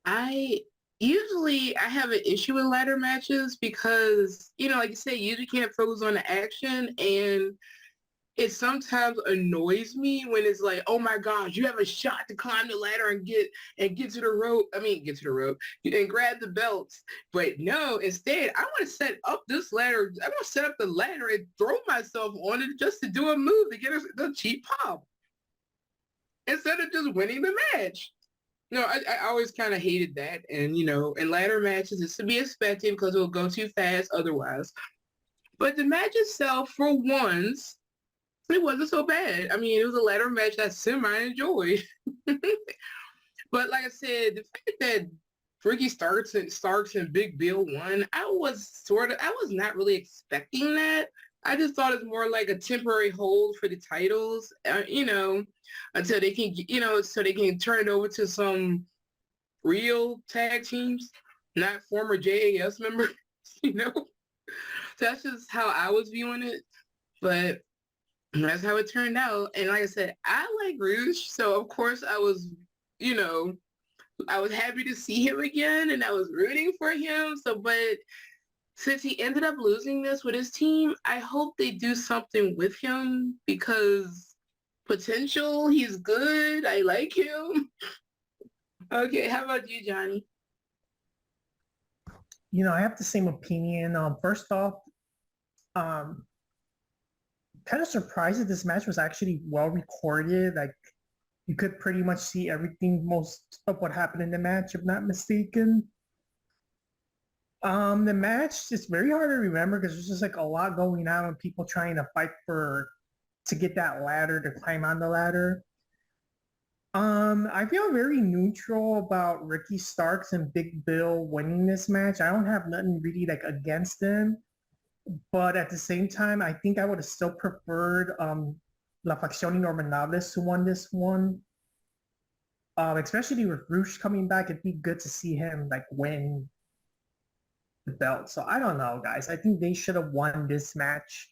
I have an issue with ladder matches because, like you say, you usually can't focus on the action, and it sometimes annoys me when it's like, oh my gosh, you have a shot to climb the ladder and get to the rope. Get to the rope and grab the belts. But no, instead, I want to set up this ladder. I want to set up the ladder and throw myself on it just to do a move to get a cheap pop instead of just winning the match. No, I always kind of hated that. And, in ladder matches, it's to be expected because it will go too fast otherwise. But the match itself, for once, it wasn't so bad. It was a ladder match I semi-enjoyed. But like I said, the fact that Ricky Starks and Big Bill won, I was not really expecting that. I just thought it's more like a temporary hold for the titles, until they can, so they can turn it over to some real tag teams, not former JAS members, So that's just how I was viewing it. But that's how it turned out. And like I said, I like Rouge, so of course I was, I was happy to see him again, and I was rooting for him. So, but since he ended up losing this with his team, I hope they do something with him because potential, he's good. I like him. Okay, how about you, Johnny? I have the same opinion. First off, kind of surprised that this match was actually well recorded. Like, you could pretty much see everything, most of what happened in the match, if not mistaken. The match is very hard to remember because there's just like a lot going on and people trying to fight to get that ladder, to climb on the ladder. I feel very neutral about Ricky Starks and Big Bill winning this match. I don't have nothing really like against them, but at the same time, I think I would have still preferred La Facción Innombrables to win this one. Especially with Roosh coming back, it'd be good to see him like win the belt. So I don't know, guys. I think they should have won this match.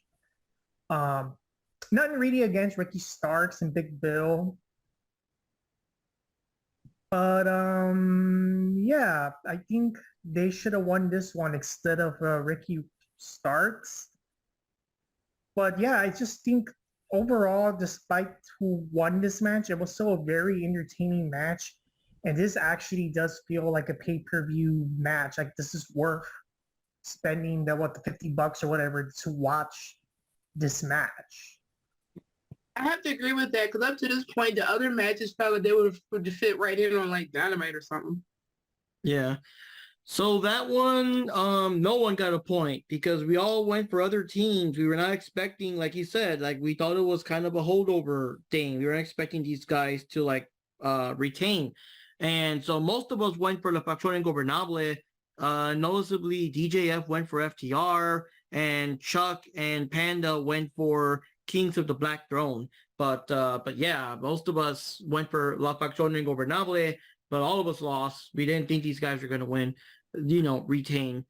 Nothing really against Ricky Starks and Big Bill. But yeah, I think they should have won this one instead of Ricky Starks. But yeah, I just think overall, despite who won this match, it was still a very entertaining match. And this actually does feel like a pay-per-view match. Like, this is worth spending the $50 or whatever to watch this match. I have to agree with that because up to this point, the other matches felt like they would fit right in on like Dynamite or something. Yeah. So that one, no one got a point because we all went for other teams. We were not expecting, like you said, like we thought it was kind of a holdover thing. We weren't expecting these guys to retain. And so most of us went for La Facción Ingobernable. Noticeably, DJF went for FTR, and Chuck and Panda went for Kings of the Black Throne. But yeah, most of us went for La Facción Ingobernable, but all of us lost. We didn't think these guys were going to win, retain.